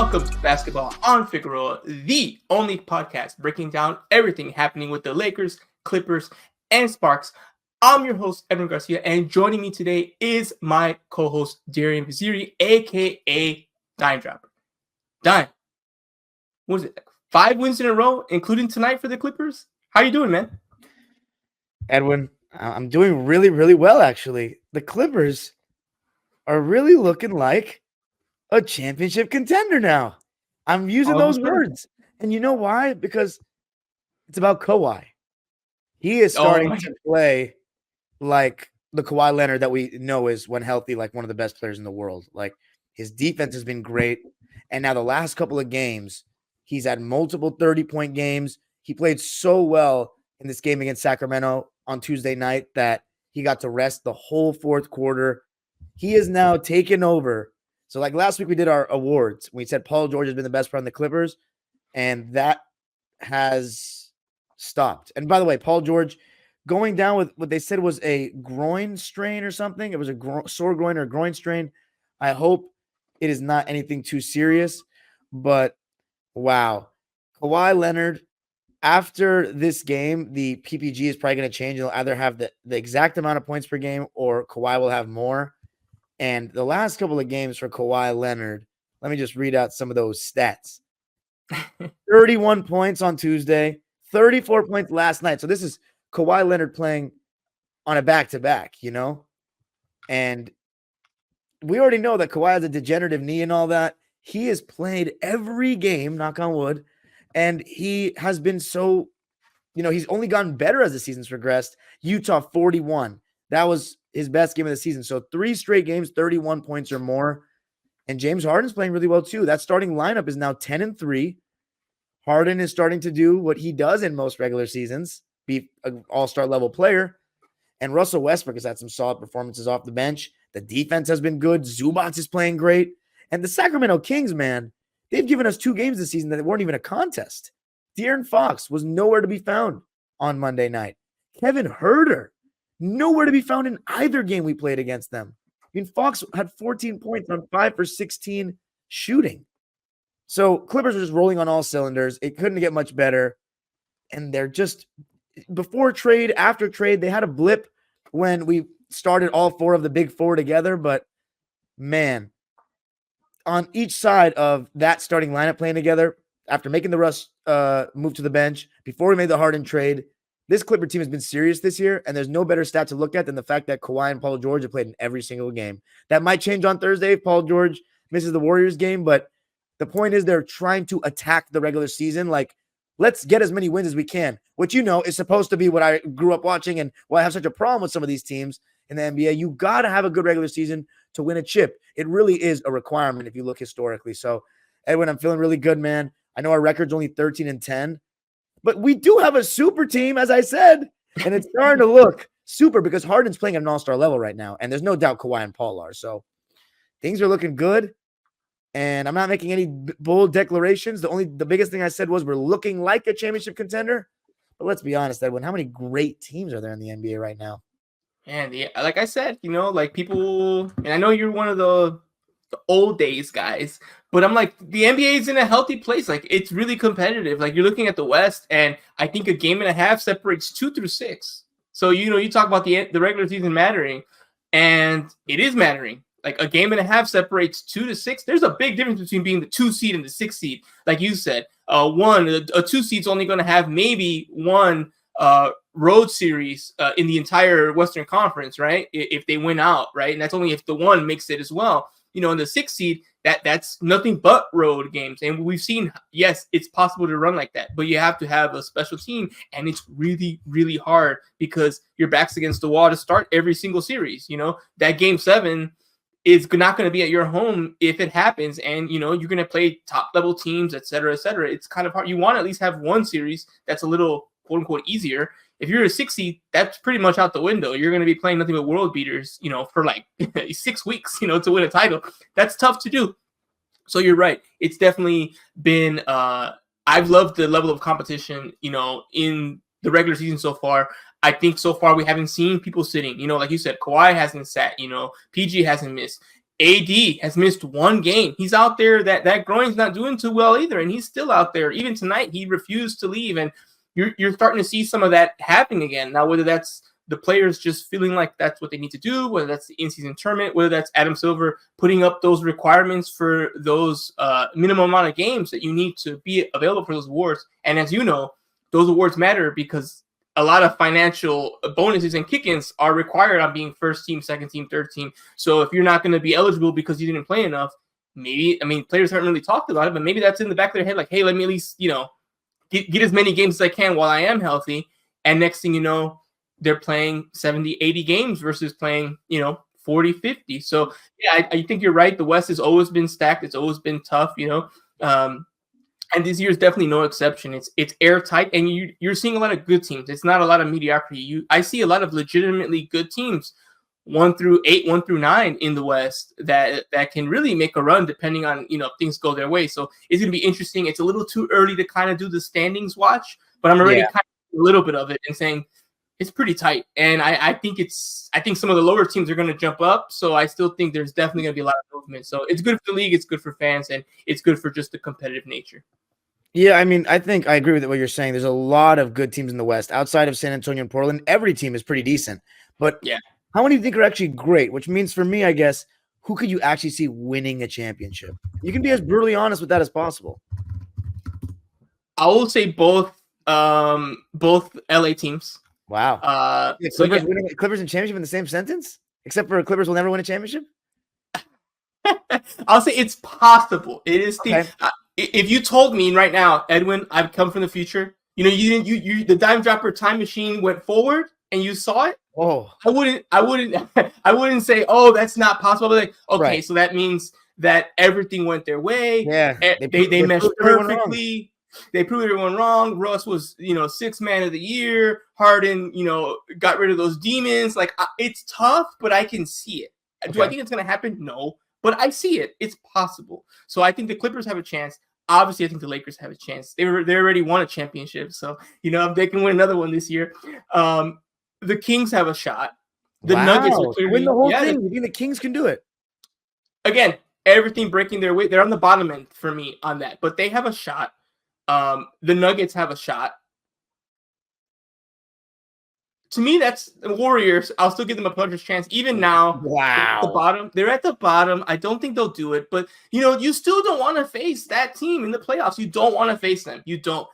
Welcome to Basketball on Figueroa, the only podcast breaking down everything happening with the Lakers, Clippers, and Sparks. I'm your host, Edwin Garcia, and joining me today is my co-host, Darian Vaziri, a.k.a. Dime Dropper. Dime, what is it, 5 wins in a row, including tonight for the Clippers? How you doing, man? Edwin, I'm doing really, really well, actually. The Clippers are really looking like a championship contender now. I'm using those words. And you know why? Because it's about Kawhi. He is starting to play like the Kawhi Leonard that we know is, when healthy, like one of the best players in the world. Like, his defense has been great. And now the last couple of games, he's had multiple 30-point games. He played so well in this game against Sacramento on Tuesday night that he got to rest the whole fourth quarter. He is now taken over. So like last week we did our awards. We said Paul George has been the best player on the Clippers, and that has stopped. And by the way, Paul George going down with what they said was a groin strain or something. It was a sore groin or groin strain. I hope it is not anything too serious, but wow. Kawhi Leonard, after this game, the PPG is probably going to change. They'll either have the exact amount of points per game or Kawhi will have more. And the last couple of games for Kawhi Leonard, let me just read out some of those stats. 31 points on Tuesday, 34 points last night. So this is Kawhi Leonard playing on a back-to-back, you know? And we already know that Kawhi has a degenerative knee and all that. He has played every game, knock on wood, and he has been so, he's only gotten better as the season's progressed. Utah 41. That was his best game of the season. So 3 straight games, 31 points or more. And James Harden's playing really well too. That starting lineup is now 10-3. Harden is starting to do what he does in most regular seasons, be an all-star level player. And Russell Westbrook has had some solid performances off the bench. The defense has been good. Zubac is playing great. And the Sacramento Kings, man, they've given us 2 games this season that weren't even a contest. De'Aaron Fox was nowhere to be found on Monday night. Kevin Huerter, nowhere to be found in either game we played against them. I mean, Fox had 14 points on 5 for 16 shooting. So Clippers are just rolling on all cylinders. It couldn't get much better. And they're just, before trade, after trade, they had a blip when we started all 4 of the big 4 together. But man, on each side of that starting lineup playing together, after making the Russ move to the bench, before we made the Harden trade, this Clipper team has been serious this year, and there's no better stat to look at than the fact that Kawhi and Paul George have played in every single game. That might change on Thursday if Paul George misses the Warriors game, but the point is they're trying to attack the regular season. Like, let's get as many wins as we can, which is supposed to be what I grew up watching and why I have such a problem with some of these teams in the NBA. You got to have a good regular season to win a chip. It really is a requirement if you look historically. So, Edwin, I'm feeling really good, man. I know our record's only 13-10. But we do have a super team, as I said, and it's starting to look super because Harden's playing at an all-star level right now, and there's no doubt Kawhi and Paul are. So things are looking good, and I'm not making any bold declarations. The biggest thing I said was we're looking like a championship contender. But let's be honest, Edwin, how many great teams are there in the NBA right now? And yeah, like I said, like people, and I know you're one of the old days guys, but I'm like, the NBA is in a healthy place. Like, it's really competitive. Like, you're looking at the West, and I think a game and a half separates 2 through 6. So, you talk about the regular season mattering, and it is mattering. Like, a game and a half separates 2 to 6. There's a big difference between being the 2 seed and the 6 seed. Like you said, a 2 seed's only going to have maybe one road series in the entire Western Conference, right? If they win out, right? And that's only if the one makes it as well. In the 6 seed, that's nothing but road games. And we've seen, yes, it's possible to run like that, but you have to have a special team, and it's really, really hard because your back's against the wall to start every single series. That game 7 is not going to be at your home if it happens, and, you're going to play top-level teams, et cetera, et cetera. It's kind of hard. You want to at least have one series that's a little, quote-unquote, easier. If you're a 6 seed, that's pretty much out the window. You're going to be playing nothing but world beaters, for like 6 weeks, to win a title. That's tough to do. So you're right. It's definitely been, I've loved the level of competition, in the regular season so far. I think so far we haven't seen people sitting, like you said, Kawhi hasn't sat, PG hasn't missed. AD has missed one game. He's out there. That groin's not doing too well either, and he's still out there. Even tonight, he refused to leave, and you're starting to see some of that happening again. Now, whether that's the players just feeling like that's what they need to do, whether that's the in-season tournament, whether that's Adam Silver putting up those requirements for those minimum amount of games that you need to be available for those awards. And as you know, those awards matter because a lot of financial bonuses and kick-ins are required on being first team, second team, third team. So if you're not going to be eligible because you didn't play enough, maybe, I mean, players haven't really talked about it, but maybe that's in the back of their head, like, hey, let me at least, get as many games as I can while I am healthy. And next thing you know, they're playing 70, 80 games versus playing, 40, 50. So, yeah, I think you're right. The West has always been stacked. It's always been tough, and this year is definitely no exception. It's airtight, and you're seeing a lot of good teams. It's not a lot of mediocrity. I see a lot of legitimately good teams, 1 through 8, 1 through 9 in the West that can really make a run depending on if things go their way. So it's gonna be interesting. It's a little too early to kind of do the standings watch, but I'm already kind of a little bit of it and saying it's pretty tight. And I think some of the lower teams are going to jump up. So I still think there's definitely going to be a lot of movement. So it's good for the league. It's good for fans, and it's good for just the competitive nature. Yeah, I mean, I think I agree with what you're saying. There's a lot of good teams in the West. Outside of San Antonio and Portland, every team is pretty decent. But how many do you think are actually great? Which means for me, I guess, who could you actually see winning a championship? You can be as brutally honest with that as possible. I will say both LA teams. Wow. Clippers and championship in the same sentence? Except for Clippers will never win a championship? I'll say it's possible. It is if you told me right now, Edwin, I've come from the future. The dime dropper time machine went forward and you saw it. Oh, I wouldn't say, oh, that's not possible. But okay, so that means that everything went their way. Yeah, they meshed perfectly. They proved everyone wrong. Russ was, sixth man of the year. Harden, got rid of those demons. Like, it's tough, but I can see it. Okay. Do I think it's going to happen? No, but I see it. It's possible. So I think the Clippers have a chance. Obviously, I think the Lakers have a chance. They already won a championship, so if they can win another one this year. The Kings have a shot. The Nuggets are clearly win the whole thing. You think the Kings can do it? Again, everything breaking their way. They're on the bottom end for me on that, but they have a shot. The Nuggets have a shot. To me, that's the Warriors. I'll still give them a puncher's chance. Even now, they're at the bottom. I don't think they'll do it. But, you still don't want to face that team in the playoffs. You don't want to face them. You don't.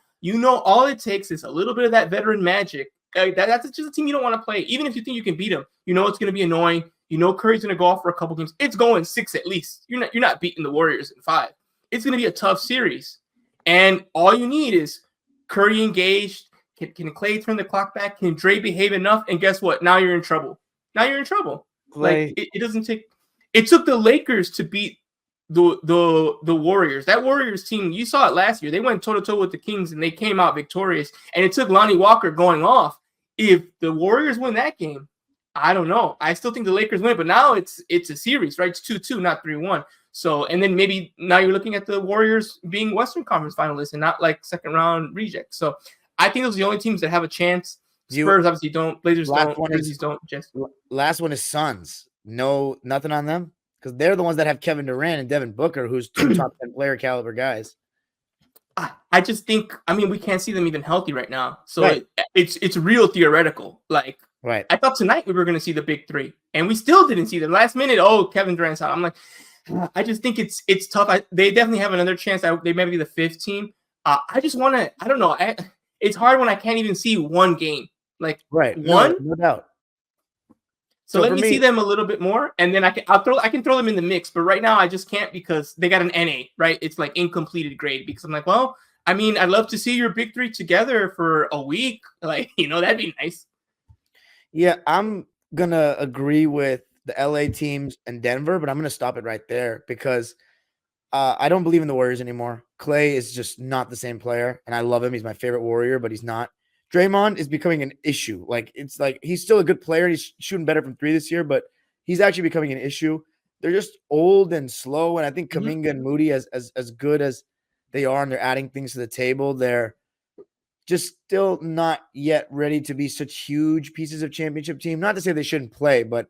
All it takes is a little bit of that veteran magic. That's just a team you don't want to play. Even if you think you can beat them, it's going to be annoying. Curry's going to go off for a couple games. It's going 6 at least. You're not beating the Warriors in 5. It's going to be a tough series. And all you need is Curry engaged. Can Clay turn the clock back? Can Dre behave enough? And guess what? Now you're in trouble. Clay. Like it doesn't take. It took the Lakers to beat the Warriors. That Warriors team, you saw it last year. They went toe to toe with the Kings and they came out victorious. And it took Lonnie Walker going off. If the Warriors win that game, I don't know. I still think the Lakers win, but now it's a series, right? It's 2-2, not 3-1. So, and then maybe now you're looking at the Warriors being Western Conference finalists and not like second round rejects. So I think those are the only teams that have a chance. Spurs obviously don't. Blazers don't. Grizzlies don't. Last one is Suns. No, nothing on them because they're the ones that have Kevin Durant and Devin Booker, who's 2 top 10 player caliber guys. I just think. I mean, we can't see them even healthy right now. So it's real theoretical. Like, I thought tonight we were going to see the big 3, and we still didn't see them. Last minute, Kevin Durant's out. I'm like, I just think it's tough. They definitely have another chance. They may be the 5th team. I just want to. I don't know. It's hard when I can't even see one game. Like one, no doubt. So let me see them a little bit more, and then I can throw them in the mix. But right now I just can't because they got an NA, right? It's like incompleted grade because I'm like, well, I mean, I'd love to see your big 3 together for a week. Like, that'd be nice. Yeah, I'm gonna agree with the LA teams and Denver, but I'm gonna stop it right there because I don't believe in the Warriors anymore. Clay is just not the same player, and I love him. He's my favorite Warrior, but he's not. Draymond is becoming an issue. Like, it's like he's still a good player. He's shooting better from 3 this year, but he's actually becoming an issue. They're just old and slow, and I think Kuminga and Moody, as good as they are, and they're adding things to the table, they're just still not yet ready to be such huge pieces of championship team. Not to say they shouldn't play, but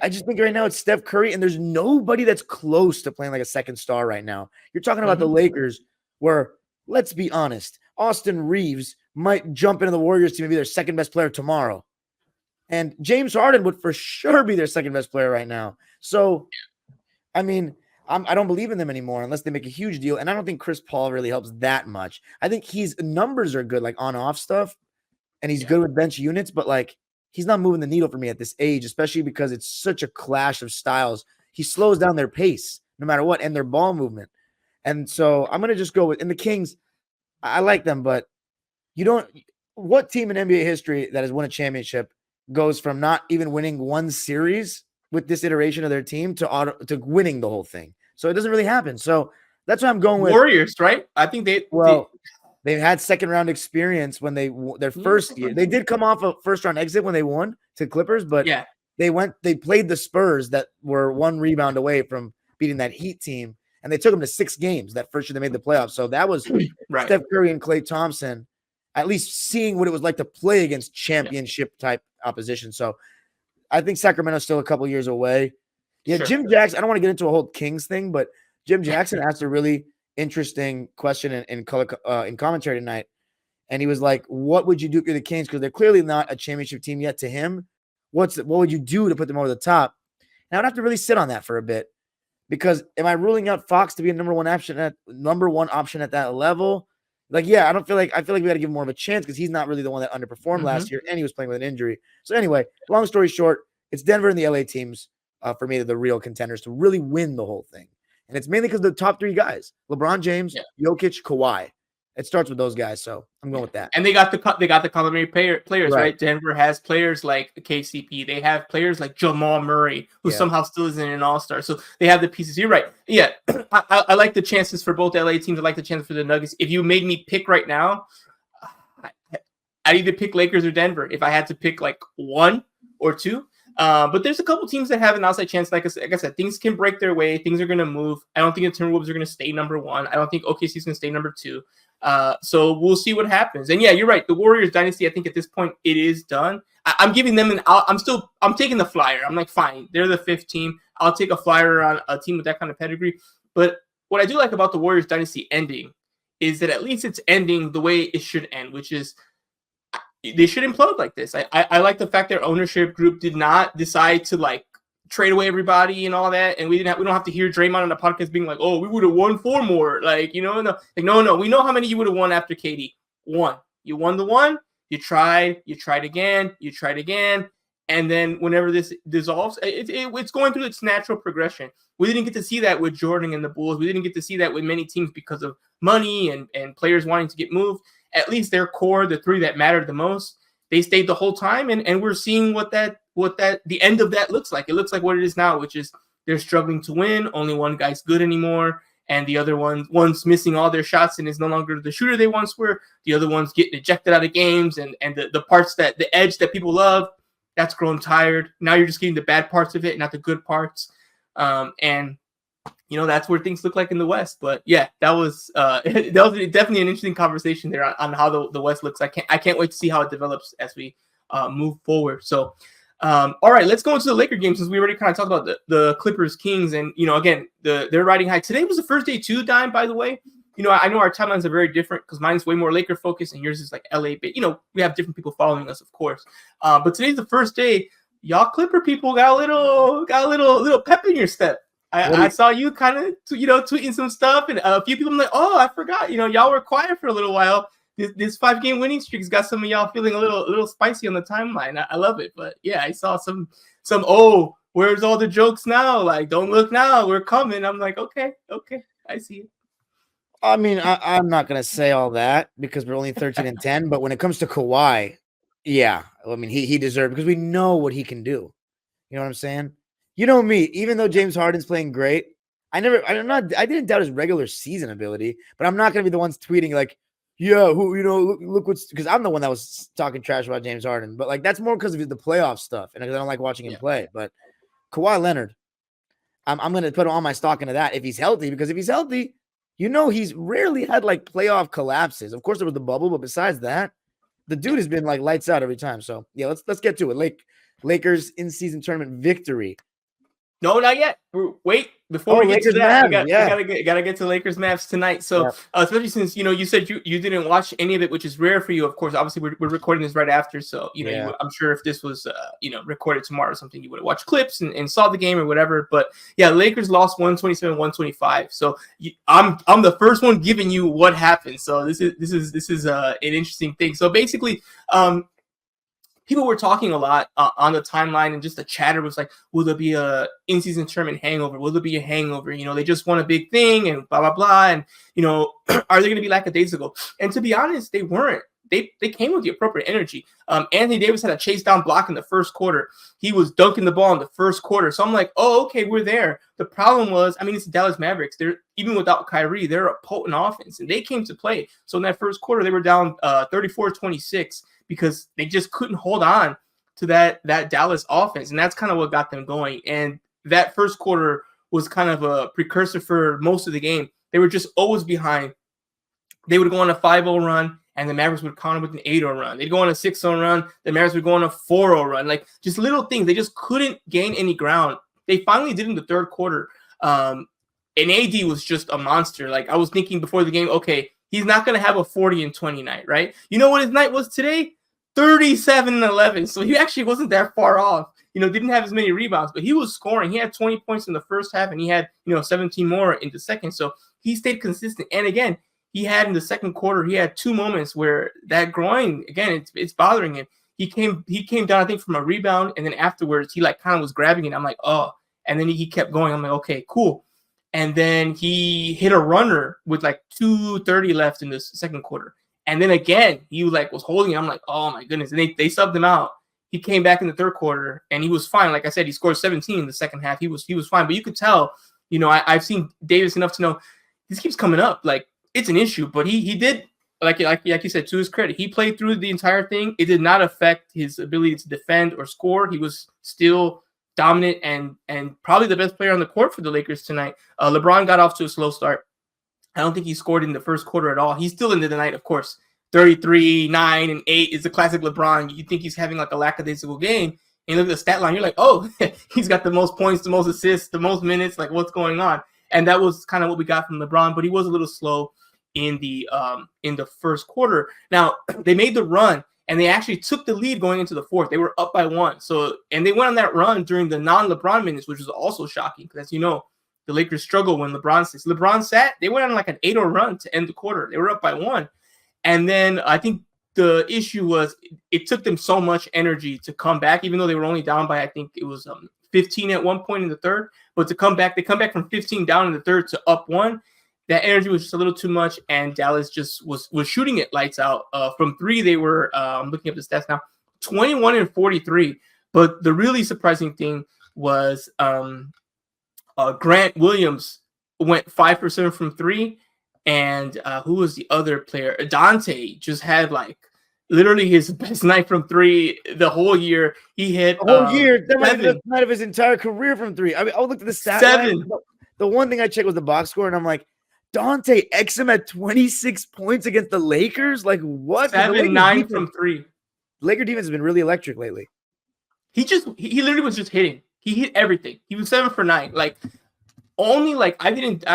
I just think right now it's Steph Curry, and there's nobody that's close to playing like a second star right now. You're talking about the Lakers, where, let's be honest, Austin Reeves might jump into the Warriors team and be their second best player tomorrow. And James Harden would for sure be their second best player right now. So, I mean, I don't believe in them anymore unless they make a huge deal. And I don't think Chris Paul really helps that much. I think his numbers are good, like on-off stuff, and he's good with bench units, but like he's not moving the needle for me at this age, especially because it's such a clash of styles. He slows down their pace no matter what and their ball movement. And so I'm going to just go with, and the Kings, I like them, but what team in NBA history that has won a championship goes from not even winning one series with this iteration of their team to winning the whole thing? So it doesn't really happen. So that's why I'm going with Warriors, right? I think they've had second round experience when their first year. They did come off a first round exit when they won to Clippers, but they played the Spurs that were one rebound away from beating that Heat team, and they took them to 6 games that first year they made the playoffs. So that was Steph Curry and Klay Thompson at least seeing what it was like to play against championship type opposition. So I think Sacramento's still a couple years away. Yeah, sure. Jim Jackson, I don't want to get into a whole Kings thing, but Jim Jackson asked a really interesting question in commentary tonight. And he was like, what would you do for the Kings? Because they're clearly not a championship team yet to him. What would you do to put them over the top? And I'd have to really sit on that for a bit. Because am I ruling out Fox to be a number one option at that level? Like, yeah, I feel like we got to give him more of a chance because he's not really the one that underperformed last year, and he was playing with an injury. So anyway, long story short, it's Denver and the LA teams for me, the real contenders to really win the whole thing. And it's mainly because the top 3 guys, LeBron James, Jokic, Kawhi. It starts with those guys, so I'm going with that. And they got the complementary players, right? Denver has players like KCP. They have players like Jamal Murray, who somehow still isn't an all-star. So they have the pieces. You're right. Yeah, I like the chances for both LA teams. I like the chances for the Nuggets. If you made me pick right now, I'd either pick Lakers or Denver if I had to pick like 1 or 2. But there's a couple teams that have an outside chance. Like I said, things can break their way. Things are going to move. I don't think the Timberwolves are going to stay number 1. I don't think OKC is going to stay number 2. So we'll see what happens. And yeah, you're right. The Warriors dynasty, I think at this point it is done. I'm giving them I'm taking the flyer. I'm like, fine, they're the 5th team. I'll take a flyer on a team with that kind of pedigree. But what I do like about the Warriors dynasty ending is that at least it's ending the way it should end, which is they should implode like this. I like the fact their ownership group did not decide to like trade away everybody and all that, and we don't have to hear Draymond on the podcast being like, "Oh, we would have won 4 more." Like, no, we know how many you would have won after KD. 1. You won the 1. You tried again, and then whenever this dissolves, it's going through its natural progression. We didn't get to see that with Jordan and the Bulls. We didn't get to see that with many teams because of money and players wanting to get moved. At least their core, the 3 that mattered the most, they stayed the whole time, and we're seeing what the end of that looks like. It looks like what it is now, which is they're struggling to win. Only one guy's good anymore, and the other one's missing all their shots and is no longer the shooter they once were. The other one's getting ejected out of games, and the parts the edge that people love, that's grown tired. Now you're just getting the bad parts of it, not the good parts. And that's where things look like in the West. But yeah, that was definitely an interesting conversation there on how the West looks. I can't wait to see how it develops as we move forward. So, all right, let's go into the Laker game since we already kind of talked about the Clippers Kings, and again they're riding high. Today was the first day too, Dime, by the way. I know our timelines are very different because mine's way more Laker focused and yours is like LA, but we have different people following us, of course. But today's the first day. Y'all Clipper people got a little pep in your step. I saw you kind of tweeting some stuff, and a few people I'm like, oh, I forgot. Y'all were quiet for a little while. This 5-game winning streak's got some of y'all feeling a little spicy on the timeline. I love it, but yeah, I saw some. Oh, where's all the jokes now? Like, don't look now, we're coming. I'm like, okay, I see it. I mean, I'm not gonna say all that because we're only 13-10. But when it comes to Kawhi, yeah, I mean, he deserved because we know what he can do. You know what I'm saying? You know me, even though James Harden's playing great, I didn't doubt his regular season ability, but I'm not gonna be the ones tweeting like, yeah, look what's, because I'm the one that was talking trash about James Harden, but like that's more because of the playoff stuff and because I don't like watching him play. But Kawhi Leonard, I'm gonna put all my stock into that if he's healthy, because if he's healthy, he's rarely had like playoff collapses. Of course, there was the bubble, but besides that, the dude has been like lights out every time. So yeah, let's get to it. Lakers in-season tournament victory. No, not yet. Wait, before we get to Lakers that, Mavs, I gotta get to Lakers Mavs tonight. So, especially since you said you didn't watch any of it, which is rare for you. Of course, obviously we're recording this right after, so I'm sure if this was recorded tomorrow or something, you would have watched clips and saw the game or whatever. But yeah, Lakers lost 127-125. So I'm the first one giving you what happened. So this is an interesting thing. So basically, people were talking a lot on the timeline, and just the chatter was like, will there be a in-season tournament hangover? Will there be a hangover? They just won a big thing and blah, blah, blah. And, are they going to be lackadaisical? And to be honest, they weren't. They came with the appropriate energy. Anthony Davis had a chase down block in the first quarter. He was dunking the ball in the first quarter. So I'm like, oh, okay, we're there. The problem was, it's the Dallas Mavericks. They're, even without Kyrie, they're a potent offense, and they came to play. So in that first quarter, they were down 34-26. Because they just couldn't hold on to that Dallas offense. And that's kind of what got them going. And that first quarter was kind of a precursor for most of the game. They were just always behind. They would go on a 5-0 run, and the Mavericks would counter with an 8-0 run. They'd go on a 6-0 run. The Mavericks would go on a 4-0 run. Like, just little things. They just couldn't gain any ground. They finally did in the third quarter. And AD was just a monster. Like, I was thinking before the game, okay, he's not going to have a 40-20 night, right? You know what his night was today? 37-11. So he actually wasn't that far off. Didn't have as many rebounds, but he was scoring. He had 20 points in the first half, and he had, 17 more in the second. So he stayed consistent. And again, he had in the second quarter, he had 2 moments where that groin, again, it's bothering him. He came down, I think, from a rebound, and then afterwards, he kind of was grabbing it. I'm like, oh. And then he kept going. I'm like, okay, cool. And then he hit a runner with 2:30 left in the second quarter. And then again, he was holding it. I'm like, oh my goodness. And they subbed him out. He came back in the third quarter, and he was fine. Like I said, he scored 17 in the second half. He was fine. But you could tell, I've seen Davis enough to know this keeps coming up. Like, it's an issue. But he did, like you said, to his credit, he played through the entire thing. It did not affect his ability to defend or score. He was still dominant and probably the best player on the court for the Lakers tonight. LeBron got off to a slow start. I don't think he scored in the first quarter at all. He's still into the night, of course. 33, 9, and 8 is the classic LeBron. You think he's having a lackadaisical game, and you look at the stat line, you're like, oh, he's got the most points, the most assists, the most minutes. Like, what's going on? And that was kind of what we got from LeBron, but he was a little slow in the first quarter. Now, they made the run, and they actually took the lead going into the fourth. They were up by 1. So, and they went on that run during the non-LeBron minutes, which was also shocking because, as you know, the Lakers struggle when LeBron sits. LeBron sat. They went on an 8-0 run to end the quarter. They were up by 1. And then I think the issue was it took them so much energy to come back, even though they were only down by, I think it was 15 at one point in the third. But to come back, they come back from 15 down in the third to up 1. That energy was just a little too much, and Dallas just was shooting it lights out. From 3, they were, I'm looking up the stats now, 21-43. But the really surprising thing was Grant Williams went 5% from 3, and who was the other player? Dante just had literally his best night from 3 the whole year. He hit the whole year. That might have been his entire career from 3. I looked at the stat line. The one thing I checked was the box score, and I'm like, Dante Exum had 26 points against the Lakers. Like, what? 7, 9 from 3. Laker defense has been really electric lately. He literally was just hitting. He hit everything. He was 7 for 9. I'm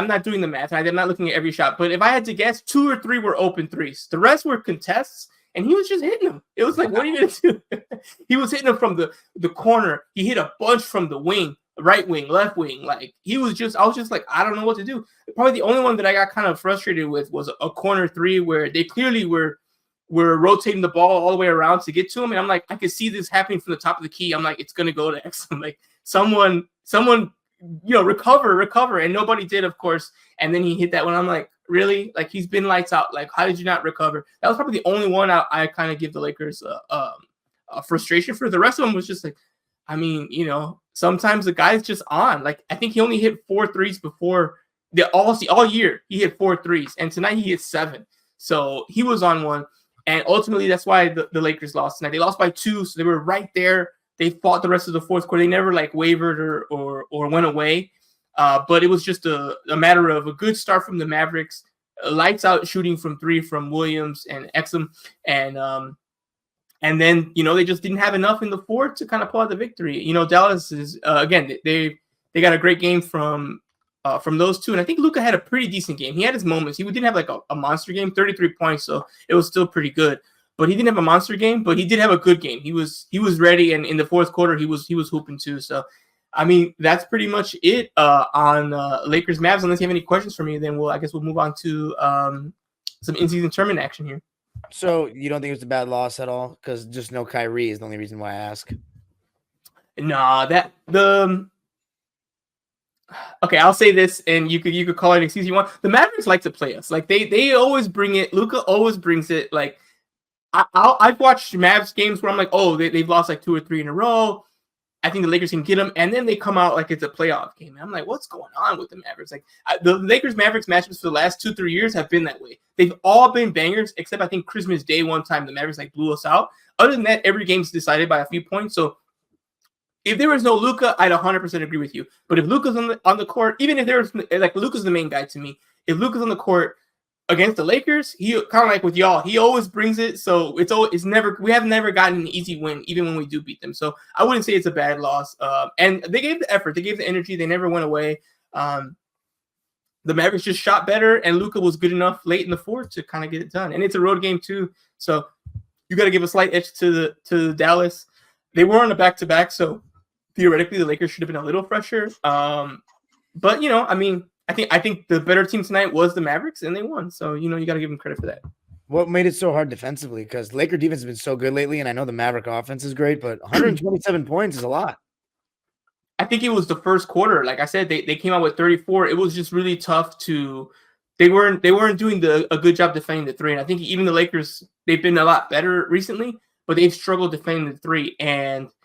not doing the math. I'm not looking at every shot. But if I had to guess, 2 or 3 were open threes. The rest were contests, and he was just hitting them. It was like, what are you going to do? He was hitting them from the corner. He hit a bunch from the wing, right wing, left wing. I was just like, I don't know what to do. Probably the only one that I got kind of frustrated with was a corner 3 where they clearly were rotating the ball all the way around to get to him. And I'm like, I could see this happening from the top of the key. I'm like, it's going to go to X. I'm like, someone, recover. And nobody did, of course. And then he hit that one. I'm like, really? He's been lights out. How did you not recover? That was probably the only one I kind of give the Lakers a frustration for. The rest of them was just sometimes the guy's just on. I think he only hit 4 threes before all year. He hit 4 threes. And tonight he hit 7. So he was on one. And ultimately, that's why the Lakers lost tonight. They lost by 2, so they were right there. They fought the rest of the fourth quarter. They never wavered or went away. But it was just a matter of a good start from the Mavericks, lights out shooting from 3 from Williams and Exum, and And then, they just didn't have enough in the fourth to kind of pull out the victory. Dallas is, again, they got a great game from those two. And I think Luka had a pretty decent game. He had his moments. He didn't have like a monster game, 33 points. So it was still pretty good. But he didn't have a monster game, but he did have a good game. He was ready. And in the fourth quarter, he was hooping too. So, I mean, that's pretty much it on Lakers Mavs. Unless you have any questions for me, then I guess we'll move on to some in-season tournament action here. So you don't think it was a bad loss at all? Because just no Kyrie is the only reason why I ask. Nah, okay, I'll say this, and you could call it an excuse you want. The Mavericks like to play us. Like they always bring it. Luka always brings it. Like I've watched Mavs games where I'm like, oh, they've lost like 2 or 3 in a row. I think the Lakers can get them, and then they come out like it's a playoff game. And I'm like, what's going on with the Mavericks? Like the Lakers-Mavericks matchups for the last 2-3 years have been that way. They've all been bangers, except I think Christmas Day one time the Mavericks like blew us out. Other than that, every game's decided by a few points. So if there was no Luka, I'd 100% agree with you. But if Luka's on the court, even if there was like Luka's the main guy to me. If Luka's on the court against the Lakers, he kind of like with y'all, he always brings it. So we have never gotten an easy win, even when we do beat them. So I wouldn't say it's a bad loss. And they gave the effort, they gave the energy, they never went away. The Mavericks just shot better, and Luka was good enough late in the fourth to kind of get it done. And it's a road game too, so you got to give a slight edge to Dallas. They were on a back-to-back, so theoretically the Lakers should have been a little fresher. But I mean, I think the better team tonight was the Mavericks, and they won. So, you got to give them credit for that. What made it so hard defensively? Because Laker defense has been so good lately, and I know the Maverick offense is great, but 127 points is a lot. I think it was the first quarter. Like I said, they came out with 34. It was just really tough to – they weren't doing a good job defending the three. And I think even the Lakers, they've been a lot better recently, but they've struggled defending the three. And –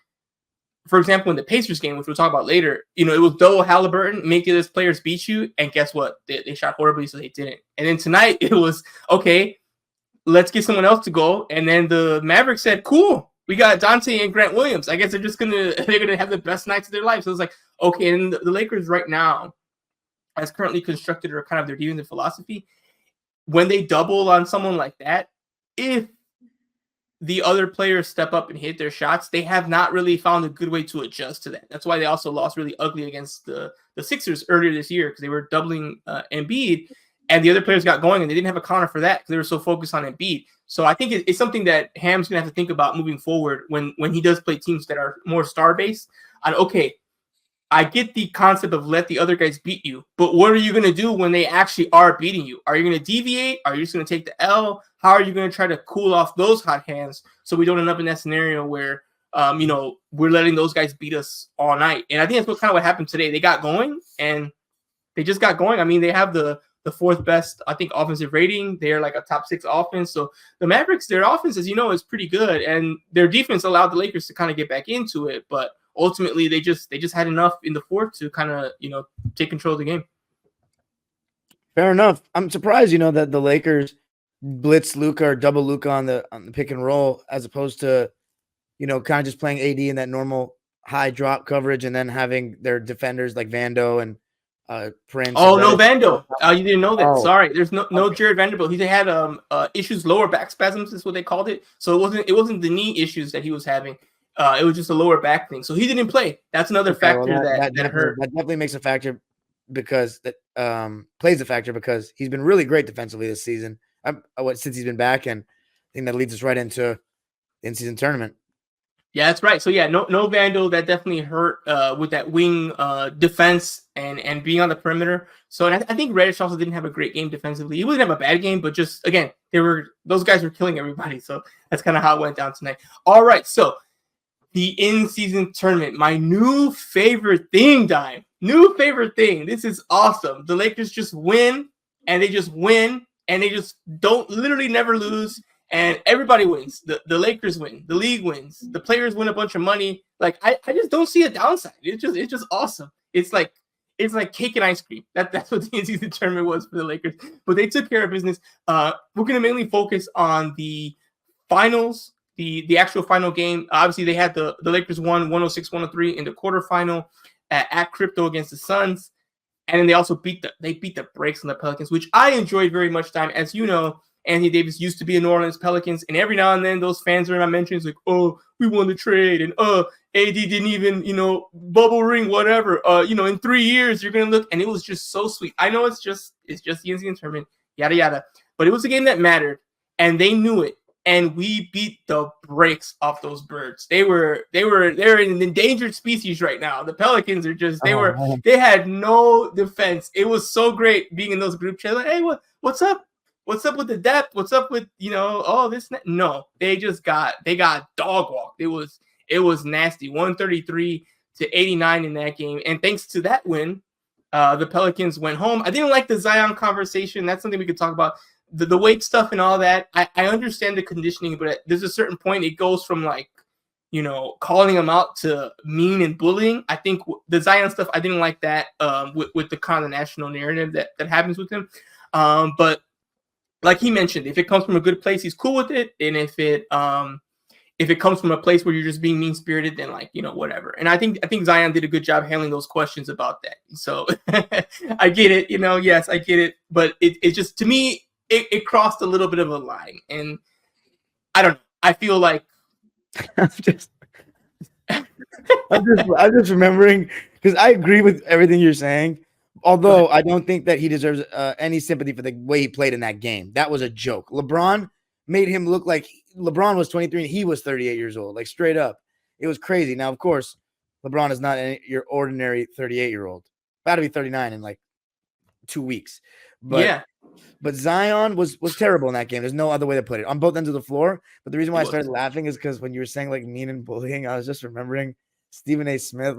for example, in the Pacers game, which we'll talk about later, it was Doe, Halliburton, make the other players beat you, and guess what? They shot horribly, so they didn't. And then tonight, it was, okay, let's get someone else to go. And then the Mavericks said, cool, we got Dante and Grant Williams. I guess they're gonna have the best nights of their life. So it's like, okay, and the Lakers right now, as currently constructed, are kind of their defensive philosophy. When they double on someone like that, if the other players step up and hit their shots, they have not really found a good way to adjust to that. That's why they also lost really ugly against the Sixers earlier this year, because they were doubling Embiid, and the other players got going, and they didn't have a counter for that because they were so focused on Embiid. So I think it's something that Ham's going to have to think about moving forward when he does play teams that are more star-based. Okay, I get the concept of let the other guys beat you, but what are you going to do when they actually are beating you? Are you going to deviate? Are you just going to take the L? How are you going to try to cool off those hot hands so we don't end up in that scenario where, we're letting those guys beat us all night? And I think that's what happened today. They got going, and they just got going. I mean, they have the fourth best, I think, offensive rating. They're like a top 6 offense. So the Mavericks, their offense, as you know, is pretty good, and their defense allowed the Lakers to kind of get back into it, but ultimately, they just had enough in the fourth to kind of, take control of the game. Fair enough. I'm surprised, that the Lakers blitz Luka or double Luka on the pick and roll, as opposed to, kind of just playing AD in that normal high drop coverage, and then having their defenders like Vando and Prince. Oh, no Vando. You didn't know that. Oh. Sorry. There's no Jared Vanderbilt. He had issues, lower back spasms is what they called it. So it wasn't the knee issues that he was having. It was just a lower back thing. So he didn't play. That's another factor that hurt. That definitely makes a factor because plays a factor because he's been really great defensively this season. Since he's been back, and I think that leads us right into the in-season tournament. Yeah, that's right. So yeah, no Vando. That definitely hurt with that wing defense and being on the perimeter. So and I think Reddish also didn't have a great game defensively. He wouldn't have a bad game, but just again, those guys were killing everybody. So that's kind of how it went down tonight. All right, so the in-season tournament, my new favorite thing, Dime. New favorite thing. This is awesome. The Lakers just win, and they just win, and they just literally never lose, and everybody wins. The Lakers win. The league wins. The players win a bunch of money. Like, I just don't see a downside. It's just awesome. It's like cake and ice cream. That's what the in-season tournament was for the Lakers. But they took care of business. We're going to mainly focus on the finals, the actual final game. Obviously, they had the Lakers won 106-103 in the quarterfinal at Crypto against the Suns, and then they also beat the brakes on the Pelicans, which I enjoyed very much. Time, as you know, Anthony Davis used to be a New Orleans Pelicans, and every now and then those fans are in my mentions like, oh, we won the trade, and AD didn't even, bubble ring, whatever. In 3 years you're gonna look, and it was just so sweet. I know it's just the NCAA tournament, yada yada, but it was a game that mattered, and they knew it, and we beat the brakes off those birds. They're an endangered species right now. The Pelicans are just they had no defense. It was so great being in those group chats. Like, hey, what's up? What's up with the depth? What's up with this? No, they got dog walked. It was nasty. 133-89 in that game, and thanks to that win, the Pelicans went home. I didn't like the Zion conversation. That's something we could talk about. The weight stuff and all that. I understand the conditioning, but there's a certain point it goes from calling him out to mean and bullying. I think the Zion stuff, I didn't like that with the kind of national narrative that happens with him. But like he mentioned, if it comes from a good place, he's cool with it. And if it comes from a place where you're just being mean-spirited, then whatever. And I think Zion did a good job handling those questions about that. So I get it, yes, I get it. But it just, to me, it crossed a little bit of a line. And I don't know. I feel like I'm just remembering, because I agree with everything you're saying. Although I don't think that he deserves any sympathy for the way he played in that game. That was a joke. LeBron made him look like LeBron was 23 and he was 38 years old, like straight up. It was crazy. Now, of course, LeBron is not your ordinary 38-year-old. About to be 39 in like 2 weeks. But Zion was terrible in that game. There's no other way to put it. On both ends of the floor. But the reason why I started laughing is because when you were saying like mean and bullying, I was just remembering Stephen A. Smith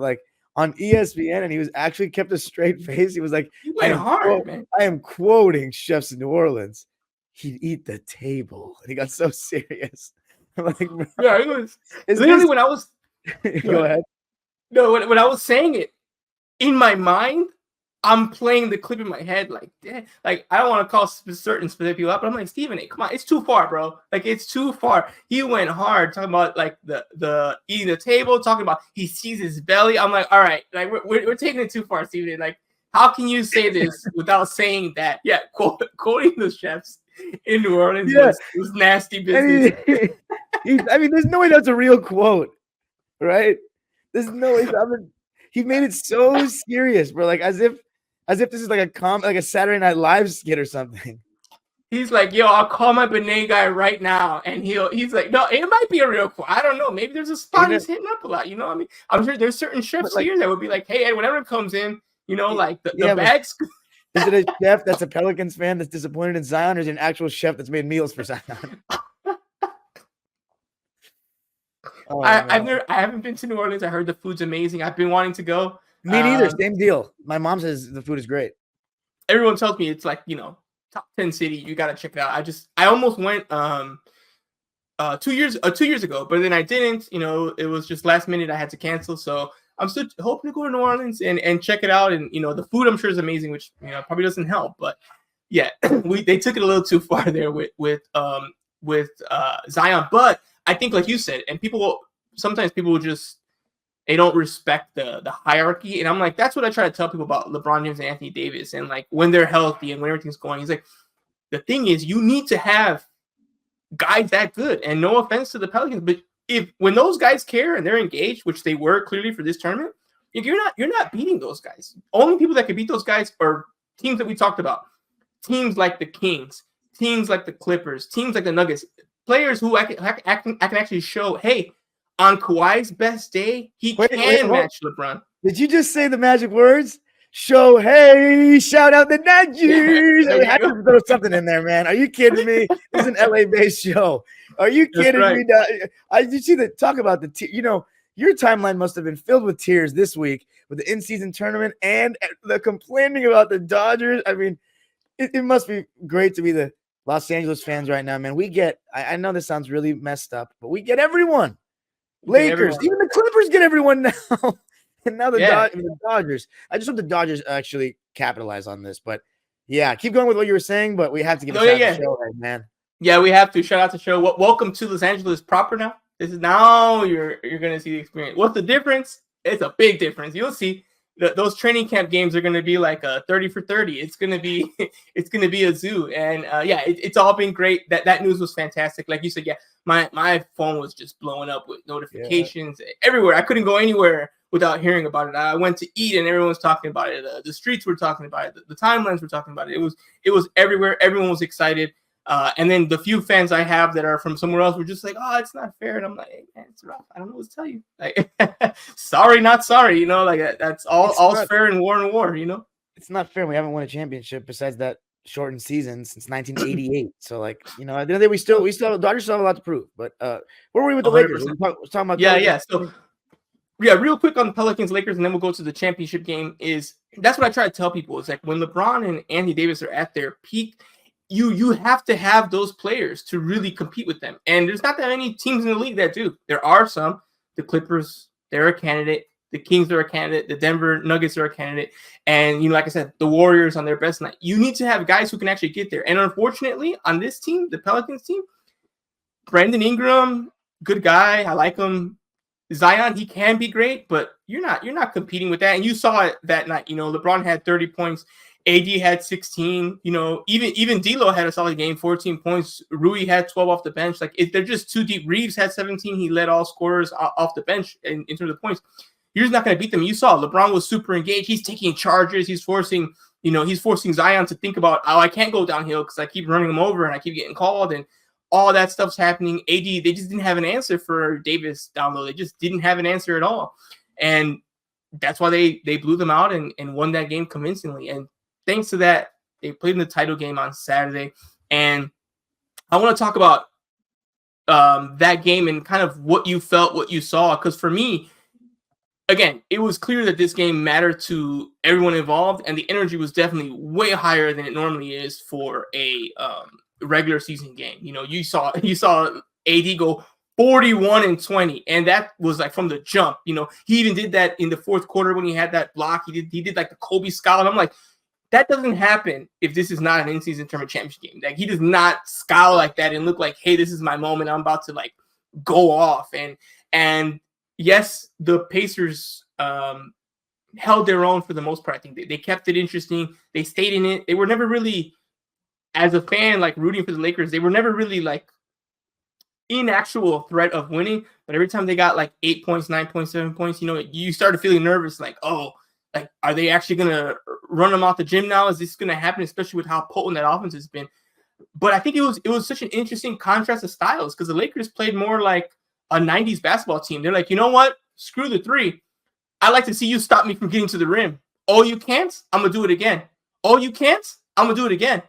on ESPN, and he was actually kept a straight face. He was like, man. I am quoting chefs in New Orleans. He'd eat the table. And he got so serious. I'm like, bro, yeah, it was literally when I was go ahead. No, when I was saying it, in my mind, I'm playing the clip in my head like, I don't want to call certain specific people out, but I'm like, Stephen A., come on, it's too far, bro. Like, it's too far. He went hard talking about like the eating the table, talking about he sees his belly. I'm like, all right, like we're taking it too far, Stephen A. Like, how can you say this without saying that? Yeah, quoting the chefs in New Orleans was nasty business. I mean, there's no way that's a real quote, right? There's no way. He made it so serious, bro. Like as if this is like a Saturday Night Live skit or something. He's like, yo, I'll call my Benet guy right now, and he's like, no, it might be a real quote. I don't know. Maybe there's a spot he's hitting up a lot. You know what I mean? I'm sure there's certain chefs here that would be like, hey, Ed, whenever it comes in, like the bags. Is it a chef that's a Pelicans fan that's disappointed in Zion, or is it an actual chef that's made meals for Zion? I haven't been to New Orleans. I heard the food's amazing. I've been wanting to go. Me neither. Same deal. My mom says the food is great. Everyone tells me it's like, top 10 city. You got to check it out. I almost went 2 years ago, but then I didn't. It was just last minute. I had to cancel. So I'm still hoping to go to New Orleans and check it out. And the food I'm sure is amazing, which probably doesn't help. But yeah, they took it a little too far there with Zion. But I think, like you said, and sometimes people just, they don't respect the hierarchy. And I'm like, that's what I try to tell people about LeBron James and Anthony Davis. And like when they're healthy and when everything's going, he's like, the thing is, you need to have guys that good. And no offense to the Pelicans, but when those guys care and they're engaged, which they were clearly for this tournament, if you're not beating those guys. Only people that can beat those guys are teams that we talked about. Teams like the Kings, teams like the Clippers, teams like the Nuggets. Players who I can actually show, hey, on Kawhi's best day, he can match LeBron. Did you just say the magic words? Show, hey, shout out the Dodgers. I had to throw something in there, man. Are you kidding me? This is an LA-based show. Are you kidding me? You see the talk about the your timeline must have been filled with tears this week with the in-season tournament and the complaining about the Dodgers. I mean, it must be great to be the Los Angeles fans right now, man. We get, I know this sounds really messed up, but we get everyone. Lakers, even the Clippers get everyone now. And now the Dodgers. I just hope the Dodgers actually capitalize on this. But yeah, keep going with what you were saying, but we have to give a shout out to Show, right, man. Yeah, we have to. Shout out to Show. Welcome to Los Angeles proper now. This is now you're gonna see the experience. What's the difference? It's a big difference. You'll see. those training camp games are going to be like a 30 for 30. It's going to be it's going to be a zoo. And yeah, it's all been great. That news was fantastic. Like you said, yeah, my phone was just blowing up with notifications everywhere. I couldn't go anywhere without hearing about it. I went to eat and everyone was talking about it. The streets were talking about it. The timelines were talking about it. It was everywhere. Everyone was excited. And then the few fans I have that are from somewhere else were just like, "Oh, it's not fair." And I'm like, "Hey, man, it's rough. I don't know what to tell you. Like, sorry, not sorry. You know, like that's all's fair in war. You know, it's not fair. We haven't won a championship besides that shortened season since 1988. So, like, you know, we still Dodgers still have a lot to prove. But where were we with the 100%. Lakers? We're talking about yeah. So, yeah, real quick on the Pelicans Lakers, and then we'll go to the championship game. That's what I try to tell people. It's like when LeBron and Anthony Davis are at their peak, you have to have those players to really compete with them. And there's not that many teams in the league that do. There are some. The Clippers, they're a candidate. The Kings are a candidate. The Denver Nuggets are a candidate. And, you know, like I said, the Warriors on their best night. You need to have guys who can actually get there. And unfortunately, on this team, the Pelicans team, Brandon Ingram, good guy. I like him. Zion, he can be great, but you're not competing with that. And you saw it that night. You know, LeBron had 30 points. AD had 16, you know, even D'Lo had a solid game, 14 points. Rui had 12 off the bench. Like, they're just too deep. Reeves had 17. He led all scorers off the bench in terms of points. You're just not going to beat them. You saw LeBron was super engaged. He's taking charges. He's forcing Zion to think about, I can't go downhill because I keep running him over and I keep getting called, and all that stuff's happening. AD, they just didn't have an answer for Davis down low. They just didn't have an answer at all. And that's why they blew them out and won that game convincingly. And thanks to that, they played in the title game on Saturday. And I want to talk about that game and kind of what you felt, what you saw. Because for me, again, it was clear that this game mattered to everyone involved, and the energy was definitely way higher than it normally is for a regular season game. You know, you saw AD go 41-20, and that was like from the jump. You know, he even did that in the fourth quarter when he had that block. He did like the Kobe scowl. And I'm like, that doesn't happen if this is not an in-season tournament championship game. Like, he does not scowl like that and look like, hey, this is my moment. I'm about to like go off. And yes, the Pacers held their own for the most part. I think they kept it interesting. They stayed in it. They were never really, as a fan, like rooting for the Lakers, they were never really like in actual threat of winning. But every time they got like 8 points, 9 points, 7 points, you know, you started feeling nervous. Like, oh, like, are they actually going to run them out the gym now? Is this going to happen, especially with how potent that offense has been? But I think it was such an interesting contrast of styles because the Lakers played more like a 90s basketball team. They're like, you know what? Screw the three. I like to see you stop me from getting to the rim. Oh, you can't? I'm going to do it again. Oh, you can't? I'm going to do it again.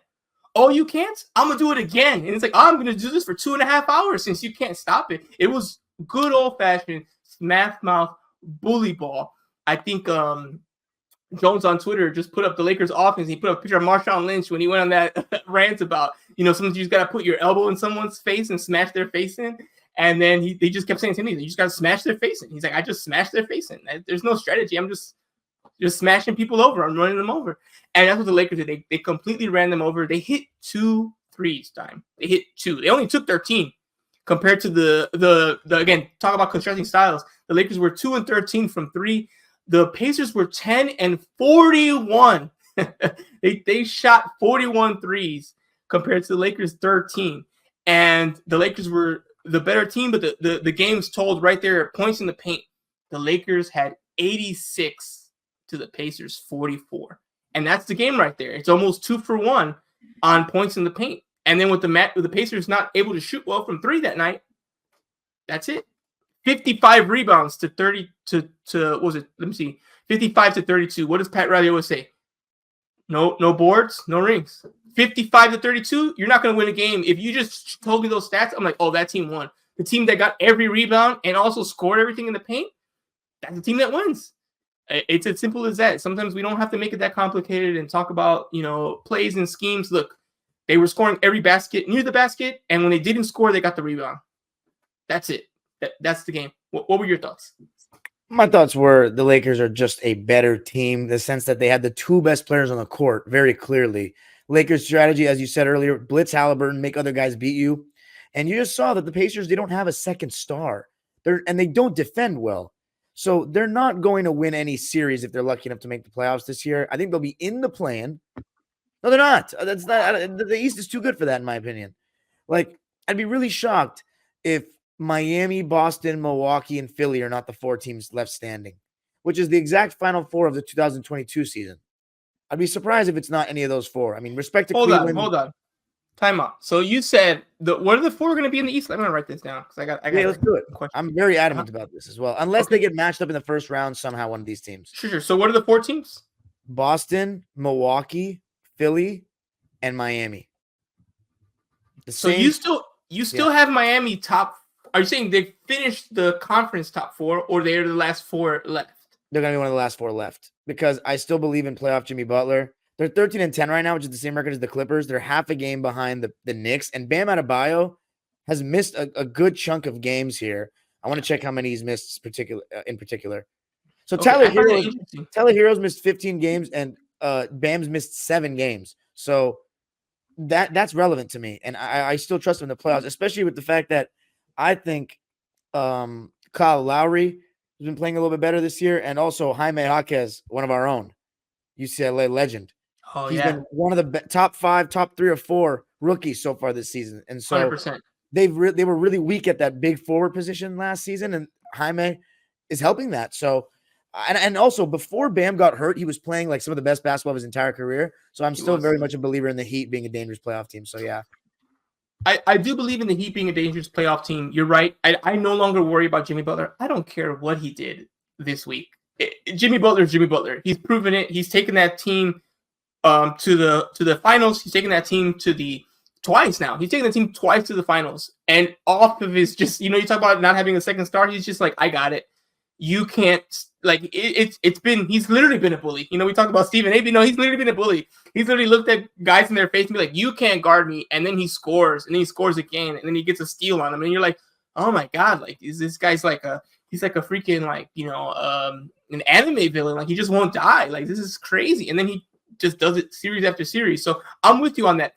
Oh, you can't? I'm going to do it again. And it's like, oh, I'm going to do this for 2.5 hours since you can't stop it. It was good old-fashioned smash mouth bully ball. I think Jones on Twitter just put up the Lakers offense. He put up a picture of Marshawn Lynch when he went on that rant about, you know, sometimes you just got to put your elbow in someone's face and smash their face in. And then they just kept saying to me, you just got to smash their face in. He's like, I just smashed their face in. There's no strategy. I'm just smashing people over. I'm running them over. And that's what the Lakers did. They completely ran them over. They hit 2 threes time. They hit 2. They only took 13 compared to the again, talk about contrasting styles. The Lakers were 2-13 from 3. The Pacers were 10-41. they shot 41 threes compared to the Lakers 13. And the Lakers were the better team, but the game's told right there at points in the paint. The Lakers had 86 to the Pacers 44. And that's the game right there. It's almost 2 for 1 on points in the paint. And then with the Pacers not able to shoot well from 3 that night, that's it. 55 rebounds to 30 to what was it? Let me see. 55 to 32. What does Pat Riley always say? No boards, no rings. 55 to 32. You're not going to win a game. If you just told me those stats, I'm like, oh, that team won. The team that got every rebound and also scored everything in the paint, that's the team that wins. It's as simple as that. Sometimes we don't have to make it that complicated and talk about, you know, plays and schemes. Look, they were scoring every basket near the basket, and when they didn't score, they got the rebound. That's it. That's the game. What were your thoughts? My thoughts were the Lakers are just a better team in the sense that they had the 2 best players on the court very clearly. Lakers' strategy, as you said earlier, blitz Halliburton, make other guys beat you. And you just saw that the Pacers, they don't have a second star. They don't defend well. So they're not going to win any series if they're lucky enough to make the playoffs this year. I think they'll be in the play-in. No, they're not. That's not. The East is too good for that, in my opinion. Like, I'd be really shocked if Miami, Boston, Milwaukee, and Philly are not the 4 teams left standing, which is the exact final 4 of the 2022 season. I'd be surprised if it's not any of those 4. I mean, respect to Cleveland. Hold on. Time out. So you said what are the 4 going to be in the East? I'm going to write this down because I got. Yeah, let's do it. I'm very adamant about this as well, unless they get matched up in the first round somehow. One of these teams. Sure. So what are the 4 teams? Boston, Milwaukee, Philly, and Miami. So you still have Miami top. Are you saying they finished the conference top 4, or they're the last 4 left? They're going to be one of the last 4 left because I still believe in playoff Jimmy Butler. They're 13-10 right now, which is the same record as the Clippers. They're half a game behind the Knicks, and Bam Adebayo has missed a good chunk of games here. I want to check how many he's missed in particular. So Tyler Hero's missed 15 games, and Bam's missed 7 games. So that's relevant to me, and I still trust him in the playoffs, especially with the fact that I think Kyle Lowry has been playing a little bit better this year, and also Jaime Jaquez, one of our own, UCLA legend. He's been one of the top 5, top 3 or 4 rookies so far this season, and so 100%. They were really weak at that big forward position last season, and Jaime is helping that. So, and also before Bam got hurt, he was playing like some of the best basketball of his entire career. So I'm still very much a believer in the Heat being a dangerous playoff team. So yeah, I do believe in the Heat being a dangerous playoff team. You're right. I no longer worry about Jimmy Butler. I don't care what he did this week. Jimmy Butler is Jimmy Butler. He's proven it. He's taken that team to the finals. He's taken that team to the twice now. He's taken the team twice to the finals. And off of his just, you talk about not having a second star. He's just like, I got it. You can't, like, he's literally been a bully. We talked about Stephen A. No, he's literally been a bully. He's literally looked at guys in their face and be like, you can't guard me. And then he scores, and then he scores again, and then he gets a steal on him. And you're like, oh my God, like, this guy's like he's like a freaking, like, an anime villain. Like, he just won't die. Like, this is crazy. And then he just does it series after series. So I'm with you on that.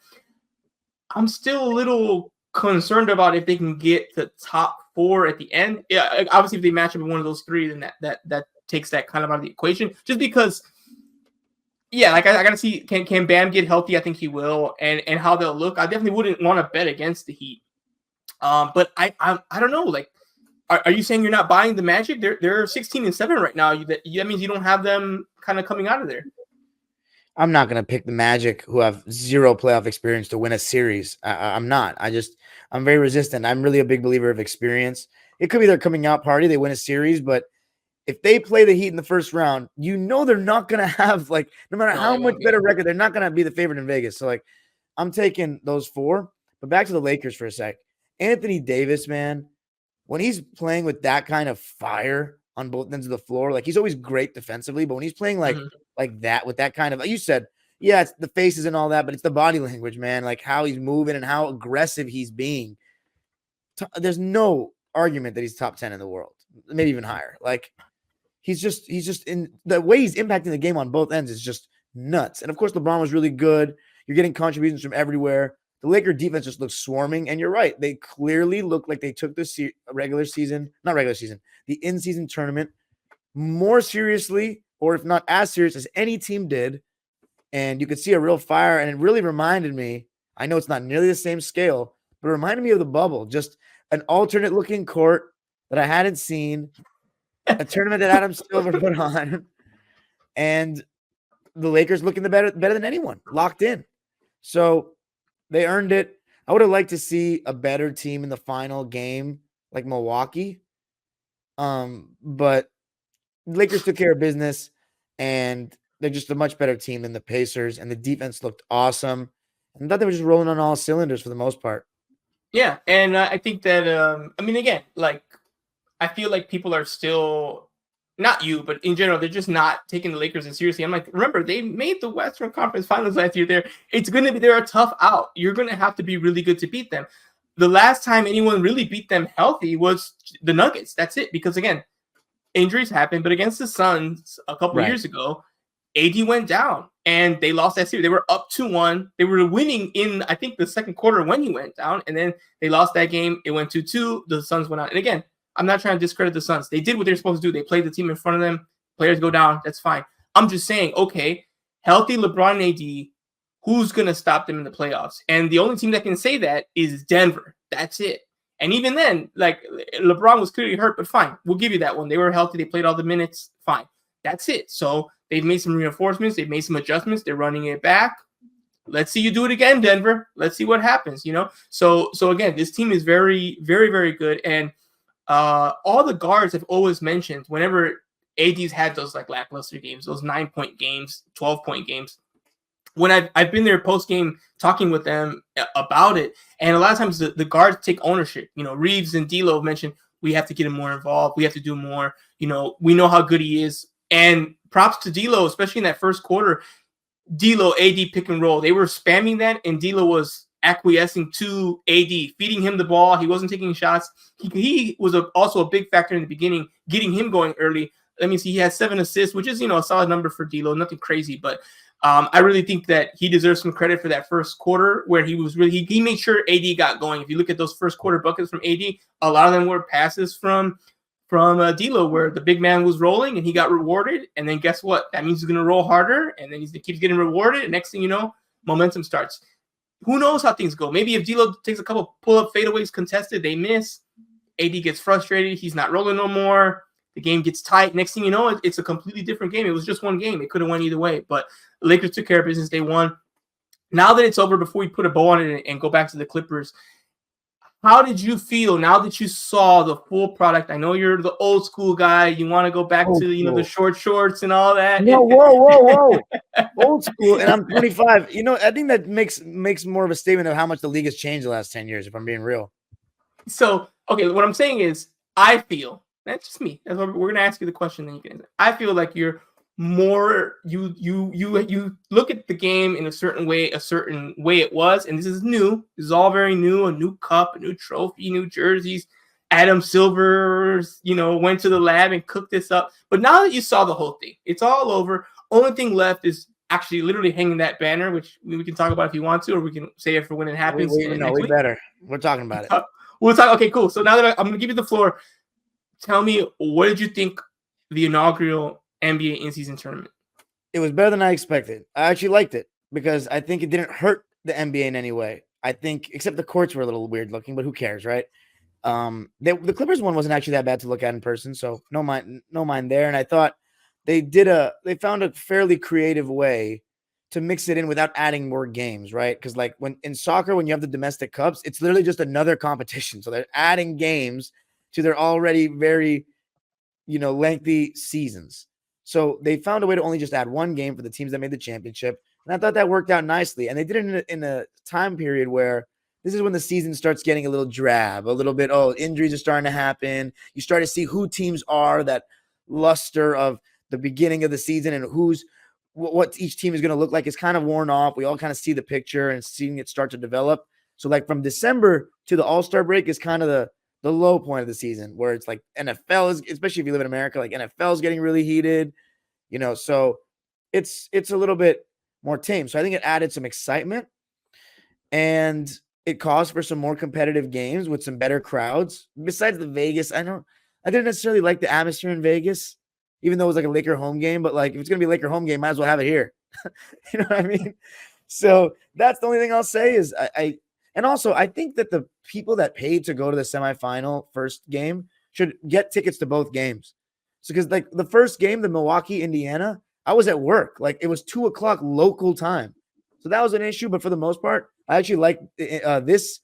I'm still a little concerned about if they can get the top 4 at the end. Yeah, obviously if they match up in one of those 3, then that takes that kind of out of the equation. Just because, yeah, like I gotta see can Bam get healthy? I think he will, and how they'll look. I definitely wouldn't want to bet against the Heat. But I don't know. Like, are you saying you're not buying the Magic? They're 16-7 right now. That means you don't have them kind of coming out of there. I'm not going to pick the Magic, who have 0 playoff experience, to win a series. I'm not. I'm very resistant. I'm really a big believer of experience. It could be their coming out party. They win a series, but if they play the Heat in the first round, they're not going to have, like, no matter how much better record, they're not going to be the favorite in Vegas. So, like, I'm taking those 4. But back to the Lakers for a sec. Anthony Davis, man, when he's playing with that kind of fire on both ends of the floor, like, he's always great defensively, but when he's playing like that, with that kind of, like you said, yeah, it's the faces and all that, but it's the body language, man, like how he's moving and how aggressive he's being. There's no argument that he's top 10 in the world, maybe even higher. Like, he's just in the way he's impacting the game on both ends is just nuts. And of course, LeBron was really good. You're getting contributions from everywhere. The Laker defense just looks swarming, and you're right. They clearly look like they took the the in-season tournament more seriously, or if not as serious as any team did. And you could see a real fire, and it really reminded me, I know it's not nearly the same scale, but it reminded me of the bubble, just an alternate-looking court that I hadn't seen, a tournament that Adam Silver put on, and the Lakers looking better than anyone, locked in. So they earned it. I would have liked to see a better team in the final game, like Milwaukee. But Lakers took care of business, and they're just a much better team than the Pacers, and the defense looked awesome. I thought they were just rolling on all cylinders for the most part. Yeah, and I think that, again, like, I feel like people are still, not you, but in general, they're just not taking the Lakers as seriously. I'm like, remember, they made the Western Conference Finals last year. They're a tough out. You're going to have to be really good to beat them. The last time anyone really beat them healthy was the Nuggets. That's it. Because, again, injuries happen. But against the Suns a couple years ago, AD went down, and they lost that series. They were up 2-1. They were winning in, I think, the second quarter when he went down, and then they lost that game. It went 2-2. The Suns went out. And, again, I'm not trying to discredit the Suns. They did what they're supposed to do. They played the team in front of them. Players go down. That's fine. I'm just saying, okay, healthy LeBron and AD, who's going to stop them in the playoffs? And the only team that can say that is Denver. That's it. And even then, like, LeBron was clearly hurt, but fine. We'll give you that one. They were healthy. They played all the minutes. Fine. That's it. So they've made some reinforcements. They've made some adjustments. They're running it back. Let's see you do it again, Denver. Let's see what happens, you know? So again, this team is very, very, very good. And all the guards have always mentioned whenever AD's had those like lackluster games, those 9-point games, 12-point games, when I've been there post game talking with them about it, and a lot of times the guards take ownership. You know, Reeves and D'Lo mentioned we have to get him more involved. We have to do more. You know, we know how good he is. And props to D'Lo, especially in that first quarter. D'Lo, AD pick and roll. They were spamming that, and D'Lo was acquiescing to AD, feeding him the ball. He wasn't taking shots. He was also a big factor in the beginning, getting him going early. Let me see. He has 7 assists, which is, you know, a solid number for D'Lo. Nothing crazy, but I really think that he deserves some credit for that first quarter where he was really he made sure AD got going. If you look at those first quarter buckets from AD, a lot of them were passes from D'Lo where the big man was rolling and he got rewarded. And then guess what? That means he's going to roll harder, and then he keeps getting rewarded. And next thing you know, momentum starts. Who knows how things go? Maybe if D'Lo takes a couple pull-up fadeaways contested, they miss. AD gets frustrated. He's not rolling no more. The game gets tight. Next thing you know, it's a completely different game. It was just one game. It could have went either way. But the Lakers took care of business. They won. Now that it's over, before we put a bow on it and go back to the Clippers, how did you feel now that you saw the full product? I know you're the old school guy. You want to go back to, you know, the short shorts and all that. No, whoa. Old school, and I'm 25. You know, I think that makes more of a statement of how much the league has changed the last 10 years, if I'm being real. So, okay, what I'm saying is I feel, that's just me. That's what we're going to ask you the question, then you can answer. I feel like you're more you look at the game in a certain way it was, and this is new. This is all very new. A new cup, a new trophy, new jerseys. Adam Silver, you know, went to the lab and cooked this up. But now that you saw the whole thing, it's all over. Only thing left is actually literally hanging that banner, which we can talk about if you want to, or we can save it for when it happens. We better. We're talking about it. We'll talk. Okay, cool. So now that I'm going to give you the floor, tell me, what did you think the inaugural NBA in-season tournament? It was better than I expected. I actually liked it because I think it didn't hurt the NBA in any way. I think, except the courts were a little weird looking, but who cares, right? The Clippers one wasn't actually that bad to look at in person, so no mind there. And I thought they found a fairly creative way to mix it in without adding more games, right? Because like when in soccer, when you have the domestic cups, it's literally just another competition. So they're adding games to their already very, you know, lengthy seasons. So they found a way to only just add one game for the teams that made the championship. And I thought that worked out nicely. And they did it in a time period where this is when the season starts getting a little drab, a little bit, injuries are starting to happen. You start to see who teams are, that luster of the beginning of the season, and what each team is going to look like is kind of worn off. We all kind of see the picture and seeing it start to develop. So like from December to the All-Star break is kind of the low point of the season, where it's like NFL is, especially if you live in America, like NFL is getting really heated, you know, so it's a little bit more tame. So I think it added some excitement, and it caused for some more competitive games with some better crowds. Besides the Vegas, I didn't necessarily like the atmosphere in Vegas, even though it was like a Laker home game, but like if it's going to be a Laker home game, might as well have it here. You know what I mean? So that's the only thing I'll say is and also I think that the people that paid to go to the semifinal first game should get tickets to both games. So because like the first game, the Milwaukee, Indiana, I was at work. Like it was 2:00 local time. So that was an issue. But for the most part, I actually like this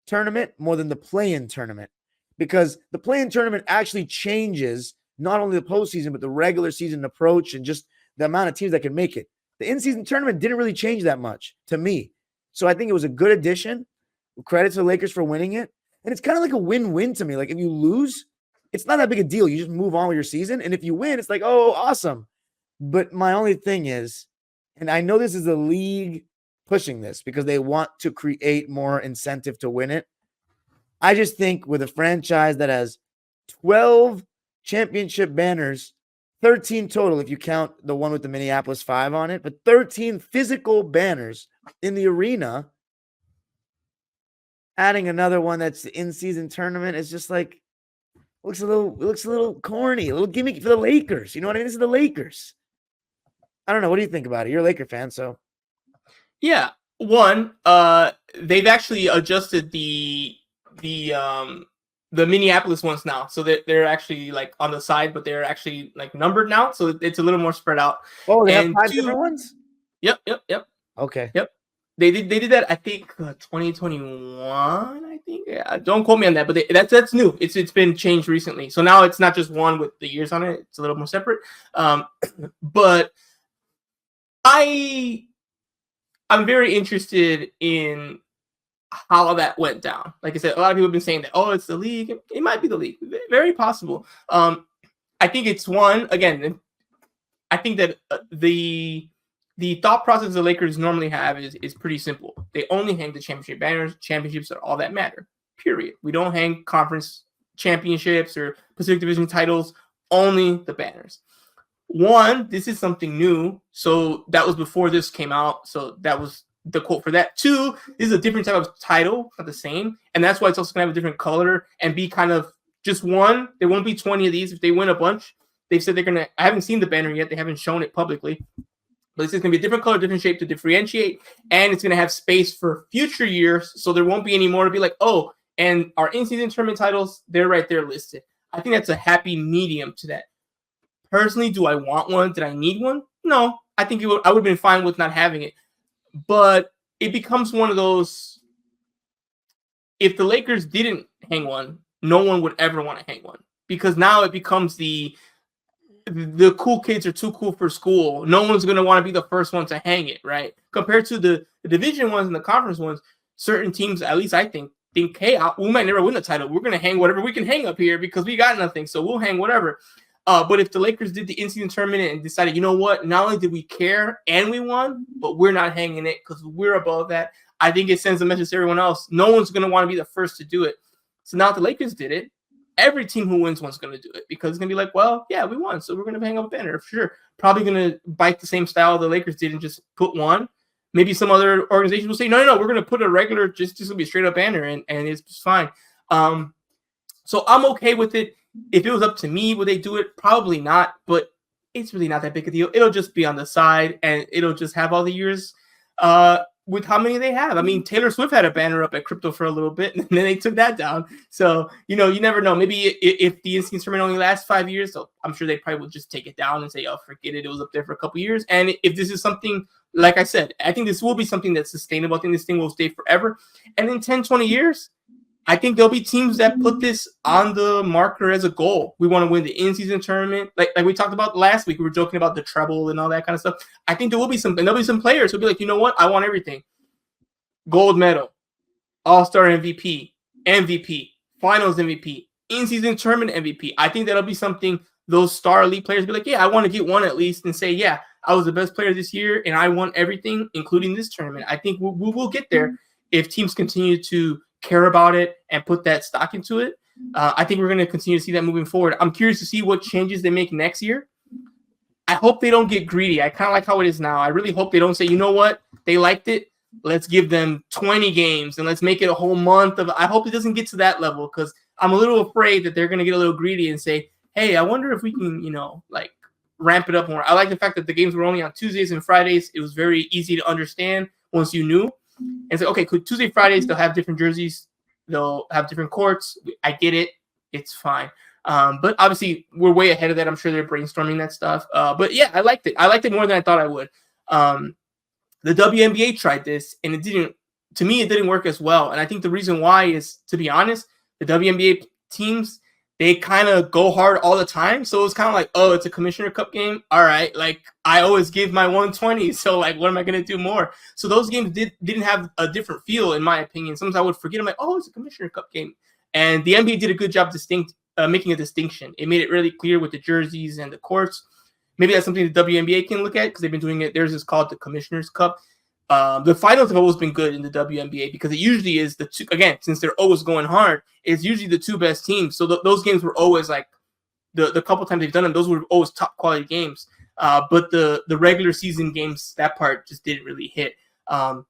tournament more than the play-in tournament, because the play-in tournament actually changes not only the postseason, but the regular season approach and just the amount of teams that can make it. The in-season tournament didn't really change that much to me. So I think it was a good addition. Credit to the Lakers for winning it. And it's kind of like a win-win to me. Like if you lose, it's not that big a deal. You just move on with your season. And if you win, it's like, oh, awesome. But my only thing is, and I know this is the league pushing this because they want to create more incentive to win it. I just think with a franchise that has 12 championship banners, 13 total if you count the one with the Minneapolis 5 on it, but 13 physical banners in the arena, adding another one that's the in-season tournament is just like, looks a little corny, a little gimmicky for the Lakers. You know what I mean? This is the Lakers. I don't know. What do you think about it? You're a Laker fan, so Yeah. One, they've actually adjusted the Minneapolis ones now, so they're actually like on the side, but they're actually like numbered now, so it's a little more spread out. oh, they have And 5 two, different ones. yep. Okay. Yep. They did that, I think, 2021, I think. Yeah, don't quote me on that, but that's new. It's been changed recently. So now it's not just one with the years on it. It's a little more separate. But I'm very interested in how that went down. Like I said, a lot of people have been saying that, oh, it's the league. It might be the league. Very possible. I think it's one, again, I think that the thought process the Lakers normally have is pretty simple. They only hang the championship banners. Championships are all that matter, period. We don't hang conference championships or Pacific Division titles, only the banners. One, this is something new. So that was before this came out. So that was the quote for that. Two, this is a different type of title, not the same. And that's why it's also going to have a different color and be kind of just one. There won't be 20 of these. If they win a bunch, they've said they're going to, I haven't seen the banner yet. They haven't shown it publicly. But this is going to be a different color, different shape to differentiate. And it's going to have space for future years. So there won't be any more to be like, oh, and our in-season tournament titles, they're right there listed. I think that's a happy medium to that. Personally, do I want one? Did I need one? No. I think I would have been fine with not having it. But it becomes one of those, if the Lakers didn't hang one, no one would ever want to hang one. Because now it becomes the cool kids are too cool for school. No one's going to want to be the first one to hang it, right? Compared to the division ones and the conference ones, certain teams, at least I think, hey, we might never win the title. We're going to hang whatever we can hang up here because we got nothing. So we'll hang whatever. But if the Lakers did the in-season tournament and decided, you know what, not only did we care and we won, but we're not hanging it because we're above that, I think it sends a message to everyone else. No one's going to want to be the first to do it. So now if the Lakers did it, every team who wins one's going to do it because it's going to be like, well, yeah, we won, so we're going to hang up a banner for sure. Probably going to bite the same style the Lakers did and just put one. Maybe some other organization will say, no, we're going to put a regular, just going to be a straight up banner, and it's just fine. So I'm okay with it. If it was up to me, would they do it? Probably not, but it's really not that big a deal. It'll just be on the side, and it'll just have all the years with how many they have. I mean, Taylor Swift had a banner up at Crypto for a little bit, and then they took that down. So, you never know. Maybe if the in-season tournament only lasts 5 years, so I'm sure they probably would just take it down and say, oh, forget it. It was up there for a couple years. And if this is something, like I said, I think this will be something that's sustainable. I think this thing will stay forever. And in 10, 20 years, I think there'll be teams that put this on the marker as a goal. We want to win the in-season tournament. Like we talked about last week, we were joking about the treble and all that kind of stuff. I think there will be there'll be some players who'll be like, you know what? I want everything. Gold medal, All-Star MVP, Finals MVP, in-season tournament MVP. I think that'll be something those star elite players be like, yeah, I want to get one at least and say, yeah, I was the best player this year and I won everything, including this tournament. I think we will get there if teams continue to care about it and put that stock into it. I think we're going to continue to see that moving forward. I'm curious to see what changes they make next year. I hope they don't get greedy. I kind of like how it is now. I really hope they don't say, you know what, they liked it. Let's give them 20 games and let's make it a whole month of. I hope it doesn't get to that level because I'm a little afraid that they're going to get a little greedy and say, hey, I wonder if we can, like ramp it up more. I like the fact that the games were only on Tuesdays and Fridays. It was very easy to understand once you knew. And say, okay, cool. Tuesday, Fridays, they'll have different jerseys. They'll have different courts. I get it. It's fine. But obviously, we're way ahead of that. I'm sure they're brainstorming that stuff. But yeah, I liked it. I liked it more than I thought I would. The WNBA tried this, and it didn't work as well. And I think the reason why is, to be honest, the WNBA teams, they kind of go hard all the time. So it's kind of like, oh, it's a Commissioner Cup game. All right. Like, I always give my 120. So, like, what am I going to do more? So those games didn't have a different feel, in my opinion. Sometimes I would forget. I'm like, oh, it's a Commissioner Cup game. And the NBA did a good job making a distinction. It made it really clear with the jerseys and the courts. Maybe that's something the WNBA can look at because they've been doing it. Theirs is called the Commissioner's Cup. The finals have always been good in the WNBA because it usually is the two, again, since they're always going hard, it's usually the two best teams. So those games were always like the couple times they've done them, those were always top quality games. But the regular season games, that part just didn't really hit. I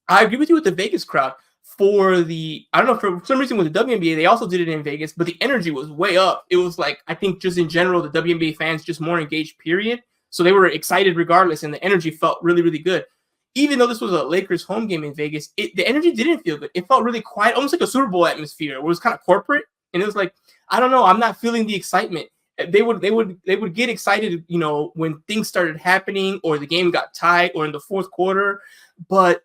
agree with you with the Vegas crowd. for the, I don't know, for some reason with the WNBA, they also did it in Vegas, but the energy was way up. It was like, I think just in general, the WNBA fans just more engaged, period. So they were excited regardless, and the energy felt really, really good. Even though this was a Lakers home game in Vegas, the energy didn't feel good. It felt really quiet, almost like a Super Bowl atmosphere, where it was kind of corporate. And it was like, I don't know, I'm not feeling the excitement. They would get excited, you know, when things started happening or the game got tied or in the fourth quarter. But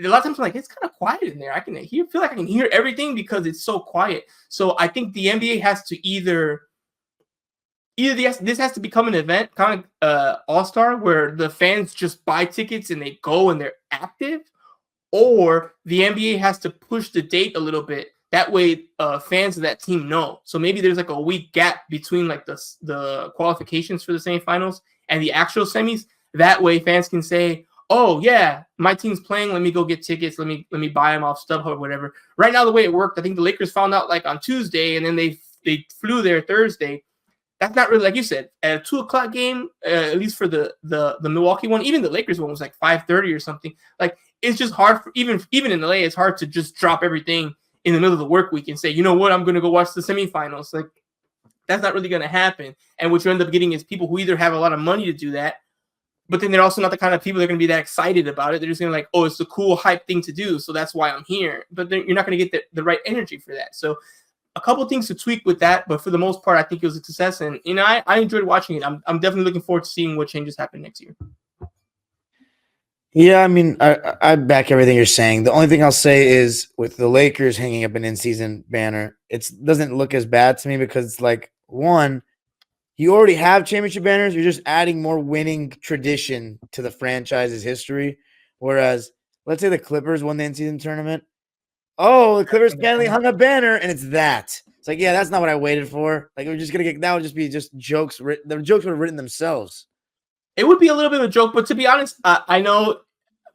a lot of times I'm like, it's kind of quiet in there. I can feel like I can hear everything because it's so quiet. So I think the NBA has to either this has to become an event, kind of all-star, where the fans just buy tickets and they go and they're active, or the NBA has to push the date a little bit. That way, fans of that team know. So maybe there's like a week gap between like the qualifications for the semifinals and the actual semis. That way, fans can say, "Oh yeah, my team's playing. Let me go get tickets. Let me buy them off StubHub or whatever." Right now, the way it worked, I think the Lakers found out like on Tuesday, and then they flew there Thursday. That's not really, like you said, at a 2:00 game, at least for the Milwaukee one. Even the Lakers one was like 5:30 or something. Like, it's just hard for even in LA. It's hard to just drop everything in the middle of the work week and say, you know what, I'm going to go watch the semifinals. Like, that's not really going to happen. And what you end up getting is people who either have a lot of money to do that, but then they're also not the kind of people that are going to be that excited about it. They're just going to like, oh, it's a cool hype thing to do, so that's why I'm here. But then you're not going to get the right energy for that. So a couple of things to tweak with that, but for the most part, I think it was a success. And you know, I enjoyed watching it. I'm definitely looking forward to seeing what changes happen next year. Yeah, I mean, I back everything you're saying. The only thing I'll say is with the Lakers hanging up an in-season banner, it doesn't look as bad to me because it's like, one, you already have championship banners. You're just adding more winning tradition to the franchise's history. Whereas, let's say the Clippers won the in-season tournament. Oh, the Clippers finally hung a banner, and it's that. It's like, yeah, that's not what I waited for. Like, we're just gonna get, that would just be just jokes. The jokes would have written themselves. It would be a little bit of a joke, but to be honest, I know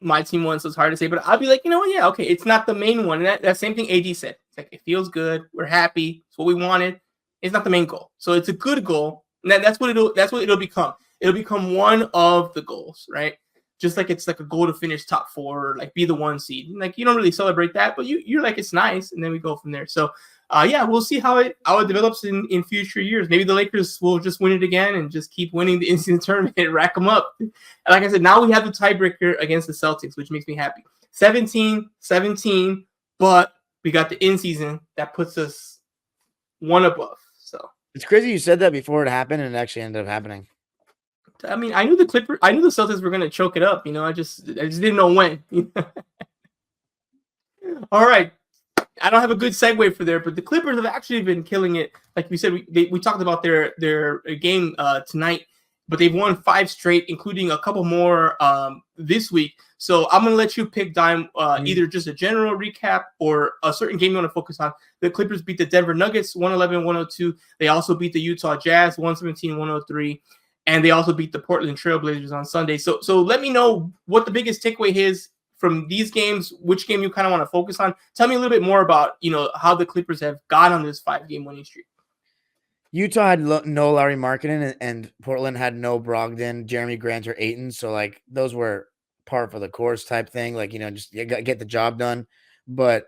my team won, so it's hard to say, but I'll be like, you know what? Yeah, okay, it's not the main one. And that same thing AD said. It's like, it feels good. We're happy. It's what we wanted. It's not the main goal. So it's a good goal. And that's what it'll become. It'll become one of the goals, right? Just like it's like a goal to finish top 4 or like be the 1 seed. Like, you don't really celebrate that, but you're like, it's nice, and then we go from there. So yeah, we'll see how it develops in future years. Maybe the Lakers will just win it again and just keep winning the in-season tournament and rack them up. And like I said, now we have the tiebreaker against the Celtics, which makes me happy. 17-17, but we got the in-season that puts us one above. So it's crazy you said that before it happened, and it actually ended up happening. I mean, I knew the Celtics were going to choke it up. You know, I just didn't know when. All right. I don't have a good segue for there, but the Clippers have actually been killing it. Like we said, we talked about their game tonight, but they've won 5 straight, including a couple more this week. So I'm going to let you pick, Dime, either just a general recap or a certain game you want to focus on. The Clippers beat the Denver Nuggets 111-102. They also beat the Utah Jazz 117-103. And they also beat the Portland Trailblazers on Sunday. So let me know what the biggest takeaway is from these games, which game you kind of want to focus on. Tell me a little bit more about, you know, how the Clippers have got on this 5-game winning streak. Utah had no Larry Markkinen, and Portland had no Brogdon, Jeremy Grant, or Ayton. So, like, those were par for the course type thing. Like, you know, just get the job done. But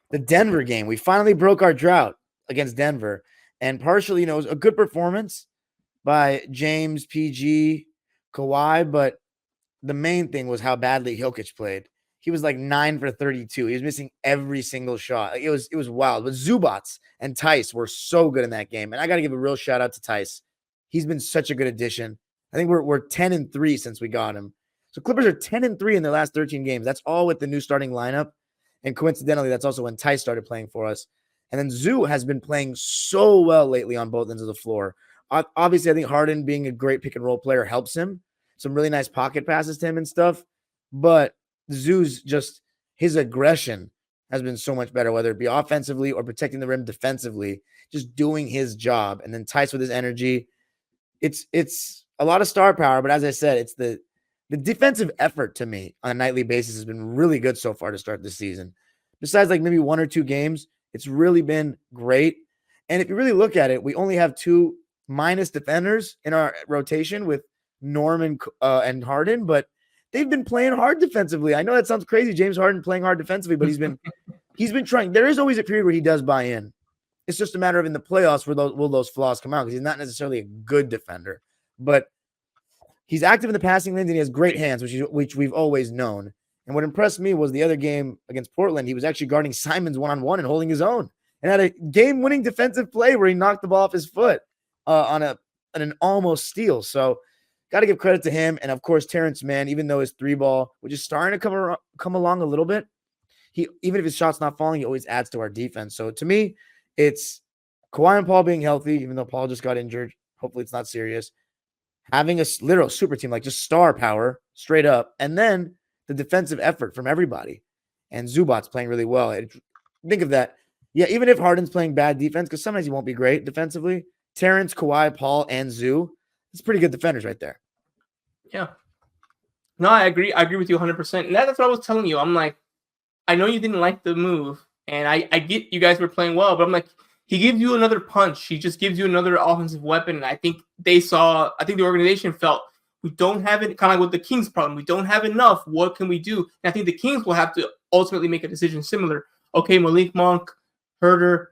the Denver game, we finally broke our drought against Denver. And partially, you know, it was a good performance by James, PG, Kawhi, but the main thing was how badly Jokic played. He was like 9 for 32. He was missing every single shot. Like, it was wild. But Zubats and Tice were so good in that game. And I got to give a real shout out to Tice. He's been such a good addition. I think we're 10-3 since we got him. So Clippers are 10-3 in their last 13 games. That's all with the new starting lineup. And coincidentally, that's also when Tice started playing for us. And then Zoo has been playing so well lately on both ends of the floor. Obviously, I think Harden being a great pick and roll player helps him. Some really nice pocket passes to him and stuff. But Zoo's just, his aggression has been so much better, whether it be offensively or protecting the rim defensively, just doing his job. And then Tice with his energy. It's a lot of star power, but as I said, it's the defensive effort to me on a nightly basis has been really good so far to start this season. Besides like maybe 1 or 2 games, it's really been great. And if you really look at it, we only have 2 minus defenders in our rotation with Norman and Harden, but they've been playing hard defensively. I know that sounds crazy, James Harden playing hard defensively, but he's been he's been trying. There is always a period where he does buy in. It's just a matter of in the playoffs where those flaws come out because he's not necessarily a good defender, but he's active in the passing lanes and he has great hands, which we've always known. And what impressed me was the other game against Portland. He was actually guarding Simons one-on-one and holding his own, and had a game-winning defensive play where he knocked the ball off his foot on an almost steal. So, got to give credit to him. And of course, Terrence Mann, even though his three ball, which is starting to come along a little bit, even if his shot's not falling, he always adds to our defense. So to me, it's Kawhi and Paul being healthy, even though Paul just got injured. Hopefully, it's not serious. Having a literal super team, like just star power straight up, and then the defensive effort from everybody. And Zubac's playing really well. Think of that. Yeah, even if Harden's playing bad defense, because sometimes he won't be great defensively, Terrence, Kawhi, Paul, and Zoo, it's pretty good defenders right there. Yeah. No, I agree. I agree with you 100%. And that's what I was telling you. I'm like, I know you didn't like the move, and I get you guys were playing well, but I'm like, he gives you another punch. He just gives you another offensive weapon. And I think the organization felt we don't have it, kind of like with the Kings problem. We don't have enough. What can we do? And I think the Kings will have to ultimately make a decision similar. Okay, Malik Monk, Herter,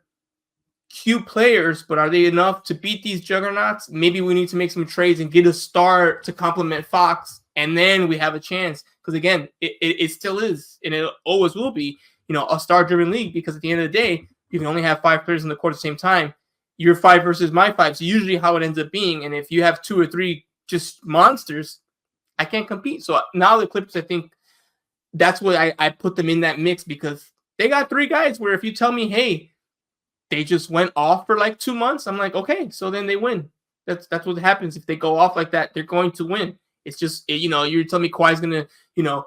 cute players, but are they enough to beat these juggernauts? Maybe we need to make some trades and get a star to complement Fox, and then we have a chance. Because again, it still is, and it always will be, a star-driven league. Because at the end of the day, you can only have 5 players in the court at the same time. Your 5 versus my 5. So usually how it ends up being, and if you have 2 or 3 just monsters, I can't compete. So now the Clippers, I think that's why I put them in that mix, because they got 3 guys where if you tell me, hey, they just went off for like 2 months, I'm like, okay, so then they win. That's what happens. If they go off like that, they're going to win. It's just, you're telling me Kawhi's going to,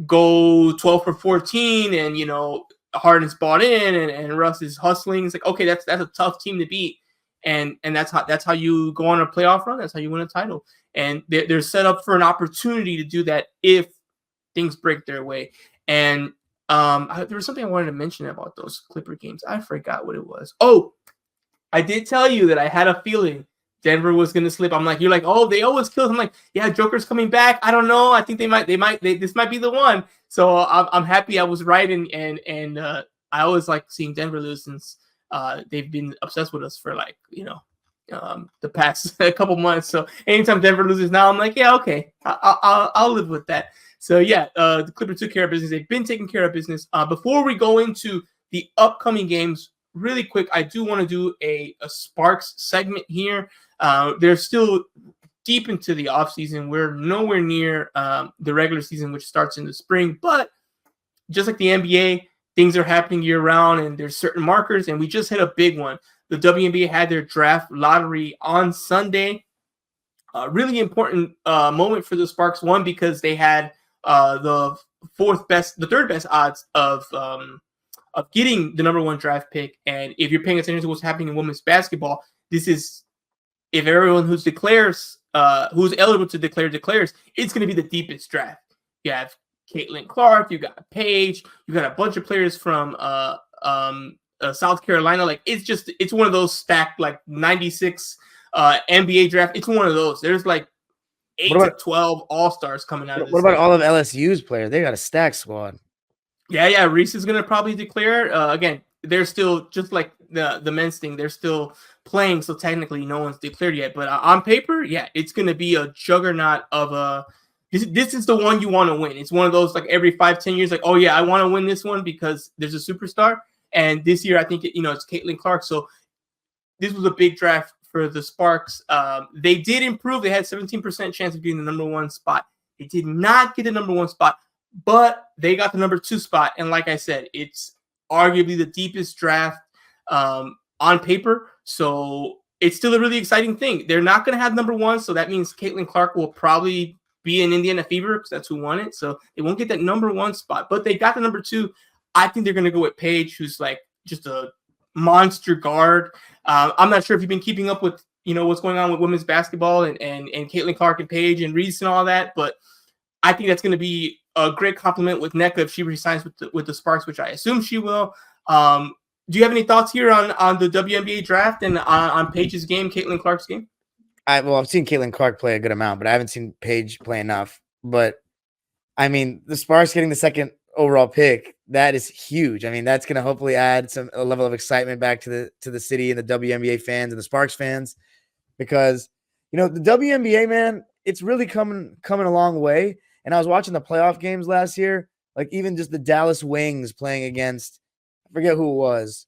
go 12 for 14 and, Harden's bought in and Russ is hustling. It's like, okay, that's a tough team to beat. And that's how you go on a playoff run. That's how you win a title. And they're set up for an opportunity to do that if things break their way. And there was something I wanted to mention about those Clipper games. I forgot what it was. Oh, I did tell you that I had a feeling Denver was going to slip. I'm like, you're like, oh, they always kill. I'm like, yeah, Joker's coming back. I don't know. I think this might be the one. So I'm happy I was right. And I always like seeing Denver lose since they've been obsessed with us for like, the past couple months. So anytime Denver loses now, I'm like, yeah, okay, I'll live with that. So yeah, the Clippers took care of business. They've been taking care of business. Before we go into the upcoming games, really quick, I do want to do a Sparks segment here. They're still deep into the offseason. We're nowhere near the regular season, which starts in the spring. But just like the NBA, things are happening year-round, and there's certain markers, and we just hit a big one. The WNBA had their draft lottery on Sunday. Really important moment for the Sparks. One, because they had the third best odds of getting the number 1 draft pick. And if you're paying attention to what's happening in women's basketball, this is, if everyone who's eligible to declares, it's going to be the deepest draft. You have Caitlin Clark, you got Paige, you got a bunch of players from South Carolina. Like, it's one of those stacked, like 96 NBA draft. It's one of those. There's like 8 to 12 all-stars coming out of this. What about all of LSU's players? They got a stacked squad. Yeah. Reese is going to probably declare. Again, they're still, just like the men's thing, they're still playing, so technically no one's declared yet. But on paper, yeah, it's going to be a juggernaut of a – this is the one you want to win. It's one of those, like, every 5-10 years, like, oh, yeah, I want to win this one because there's a superstar. And this year, I think, it's Caitlin Clark. So this was a big draft for the Sparks. They did improve. They had 17% chance of getting the number 1 spot. They did not get the number 1 spot, but they got the number 2 spot. And like I said, it's arguably the deepest draft on paper. So it's still a really exciting thing. They're not going to have number 1, so that means Caitlin Clark will probably be in Indiana Fever because that's who won it. So they won't get that number 1 spot, but they got the number 2. I think they're going to go with Paige, who's like just a monster guard. I'm not sure if you've been keeping up with, what's going on with women's basketball and Caitlin Clark and Paige and Reese and all that, but I think that's going to be a great compliment with NECA if she resigns with the Sparks, which I assume she will. Do you have any thoughts here on the WNBA draft and on Paige's game, Caitlin Clark's game? I've seen Caitlin Clark play a good amount, but I haven't seen Paige play enough. But I mean, the Sparks getting the second overall pick, that is huge. I mean, that's going to hopefully add a level of excitement back to the city and the WNBA fans and the Sparks fans, because the WNBA, man, it's really coming a long way. And I was watching the playoff games last year, like even just the Dallas Wings playing against, I forget who it was,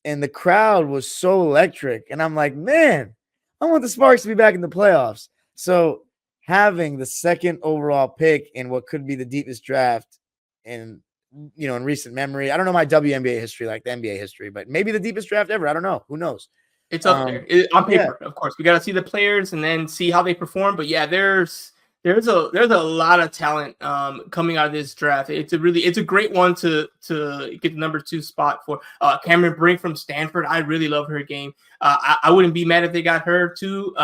and the crowd was so electric. And I'm like, man, I want the Sparks to be back in the playoffs. So having the second overall pick in what could be the deepest draft in recent memory. I don't know my WNBA history like the NBA history, but maybe the deepest draft ever. I don't know. Who knows? It's up there on paper, of course. We got to see the players and then see how they perform. But yeah, there's a lot of talent coming out of this draft. It's a great one to get the number 2 spot for. Cameron Brink from Stanford. I really love her game. I wouldn't be mad if they got her too.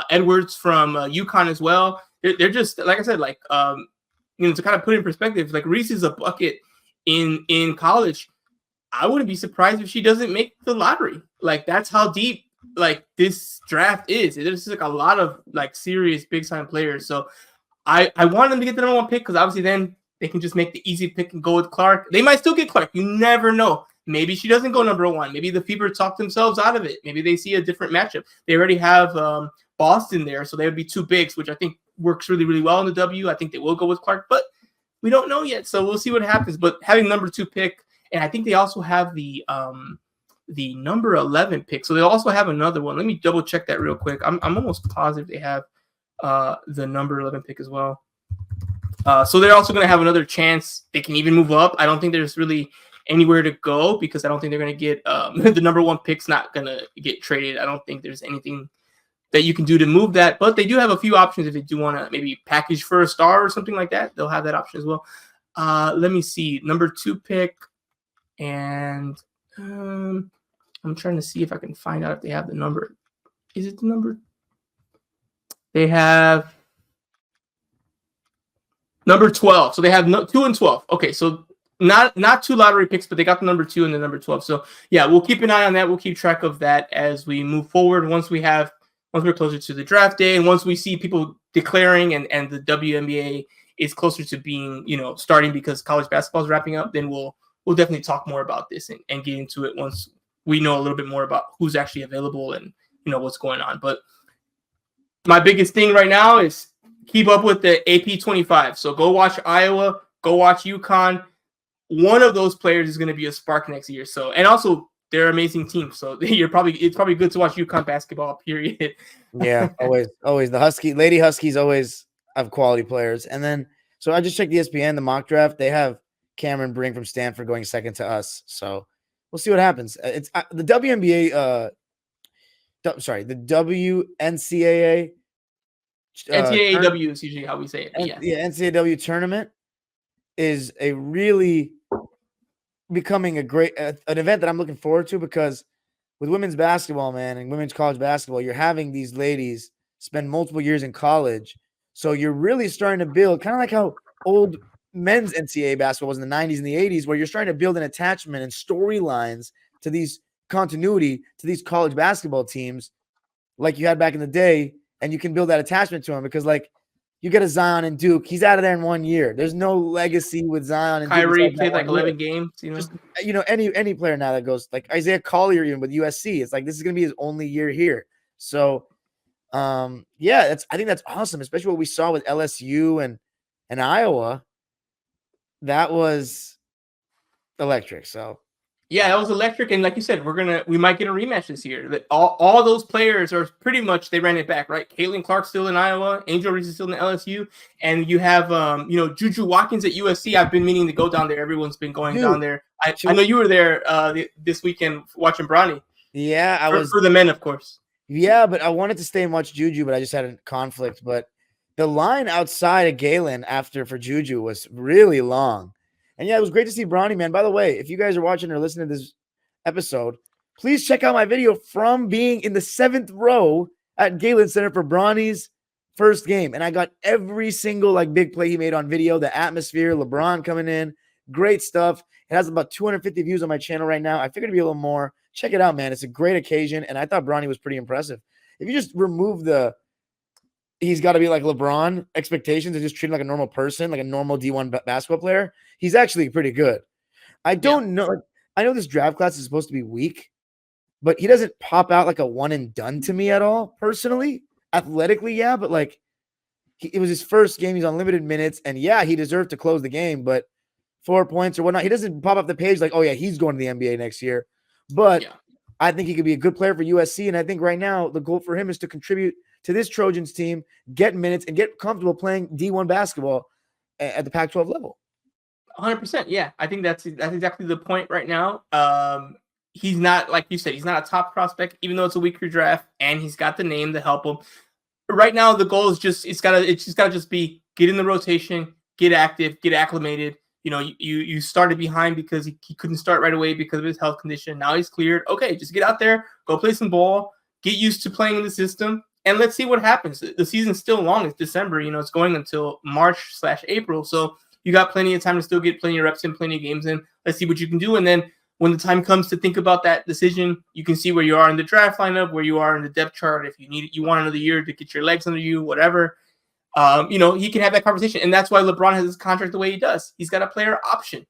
Edwards from UConn as well. They're just, like I said, like to kind of put in perspective, like Reese is a bucket in college. I wouldn't be surprised if she doesn't make the lottery. Like, that's how deep like this draft is. There's like a lot of like serious big time players. So I want them to get the number 1 pick, because obviously then they can just make the easy pick and go with Clark. They might still get Clark. You never know. Maybe she doesn't go number 1. Maybe the Fever talk themselves out of it. Maybe they see a different matchup. They already have Boston there, so they would be 2 bigs, which I think works really, really well in the W. I think they will go with Clark, but we don't know yet. So we'll see what happens. But having number 2 pick, and I think they also have the number 11 pick. So they'll also have another one. Let me double check that real quick. I'm almost positive they have the number 11 pick as well. So they're also going to have another chance. They can even move up. I don't think there's really anywhere to go, because I don't think they're going to get the number 1 pick's not going to get traded. I don't think there's anything that you can do to move that, but they do have a few options if they do want to maybe package for a star or something like that. They'll have that option as well. Let me see. Number 2 pick. And I'm trying to see if I can find out if they have the number. Is it the number? They have number 12. So they have 2 and 12. Okay, so not 2 lottery picks, but they got the number 2 and the number 12. So yeah, we'll keep an eye on that. We'll keep track of that as we move forward. Once we're closer to the draft day, and once we see people declaring and the WNBA is closer to being, starting, because college basketball is wrapping up, then we'll definitely talk more about this and get into it once we know a little bit more about who's actually available and what's going on. But my biggest thing right now is keep up with the AP 25. So go watch Iowa, go watch UConn. One of those players is going to be a Spark next year. So, and also they're an amazing team. So it's probably good to watch UConn basketball, period. Yeah, always the Lady Huskies always have quality players. And then, so I just checked ESPN, the mock draft. They have Cameron Brink from Stanford going second to us. So we'll see what happens. It's the WNBA. The WNCAA. NCAAW is usually how we say it. Yeah, NCAAW tournament is a really becoming an event that I'm looking forward to, because with women's basketball, man, and women's college basketball, you're having these ladies spend multiple years in college. So you're really starting to build, kind of like how old men's NCAA basketball was in the 90s and the 80s, where you're starting to build an attachment and storylines to these continuity to these college basketball teams like you had back in the day, and you can build that attachment to them, because like you get a Zion and Duke, he's out of there in 1 year. There's no legacy with Zion and Kyrie Duke. played like 11 games, Just, any player now that goes, like Isaiah Collier even with USC, it's like this is going to be his only year here. So I think that's awesome, especially what we saw with LSU and Iowa. That was electric. So yeah, that was electric. And like you said, we might get a rematch this year. That all those players are pretty much, they ran it back, right? Caitlin Clark's still in Iowa, Angel Reese is still in LSU, and you have Juju Watkins at USC. I've been meaning to go down there. Everyone's been going down there. I know you were there this weekend watching Bronny. Yeah, I was for the men, of course. Yeah, but I wanted to stay and watch Juju, but I just had a conflict. But the line outside of Galen for Juju was really long. And yeah, it was great to see Bronny, man. By the way, if you guys are watching or listening to this episode, please check out my video from being in the 7th row at Galen Center for Bronny's first game. And I got every single big play he made on video, the atmosphere, LeBron coming in, great stuff. It has about 250 views on my channel right now. I figured it'd be a little more. Check it out, man. It's a great occasion. And I thought Bronny was pretty impressive. If you just remove the he's got to be like LeBron expectations and just treat him like a normal person, like a normal D1 basketball player, he's actually pretty good. I don't know. I know this draft class is supposed to be weak, but he doesn't pop out like a one and done to me at all. Personally, athletically, yeah, but like it was his first game. He's on limited minutes, and yeah, he deserved to close the game, but 4 points or whatnot. He doesn't pop up the page like, oh yeah, he's going to the NBA next year. But I think he could be a good player for USC, and I think right now the goal for him is to contribute to this Trojans team, get minutes, and get comfortable playing D1 basketball at the Pac-12 level. 100%. Yeah, I think that's exactly the point right now. He's not, like you said, he's not a top prospect, even though it's a weaker draft, and he's got the name to help him. Right now, the goal is just it's just gotta be get in the rotation, get active, get acclimated. You know, you started behind because he couldn't start right away because of his health condition. Now he's cleared. Okay, just get out there, go play some ball, get used to playing in the system, and let's see what happens. The season's still long. It's December. You know, it's going until March/April. So you got plenty of time to still get plenty of reps in, plenty of games in. Let's see what you can do. And then when the time comes to think about that decision, you can see where you are in the draft lineup, where you are in the depth chart. If you want another year to get your legs under you, whatever. You know, he can have that conversation. And that's why LeBron has his contract the way he does. He's got a player option.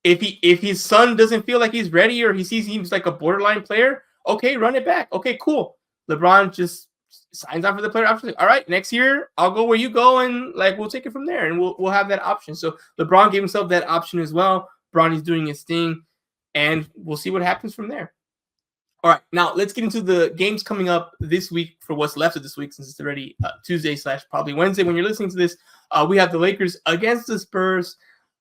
If his son doesn't feel like he's ready or he sees he's like a borderline player, okay, run it back. Okay, cool. LeBron just signs on for the player option. All right, next year I'll go where you go, and like we'll take it from there, and we'll have that option. So LeBron gave himself that option as well. Bronny's doing his thing, and we'll see what happens from there. All right, now let's get into the games coming up this week for what's left of this week, since it's already Tuesday / probably Wednesday when you're listening to this. We have the Lakers against the Spurs,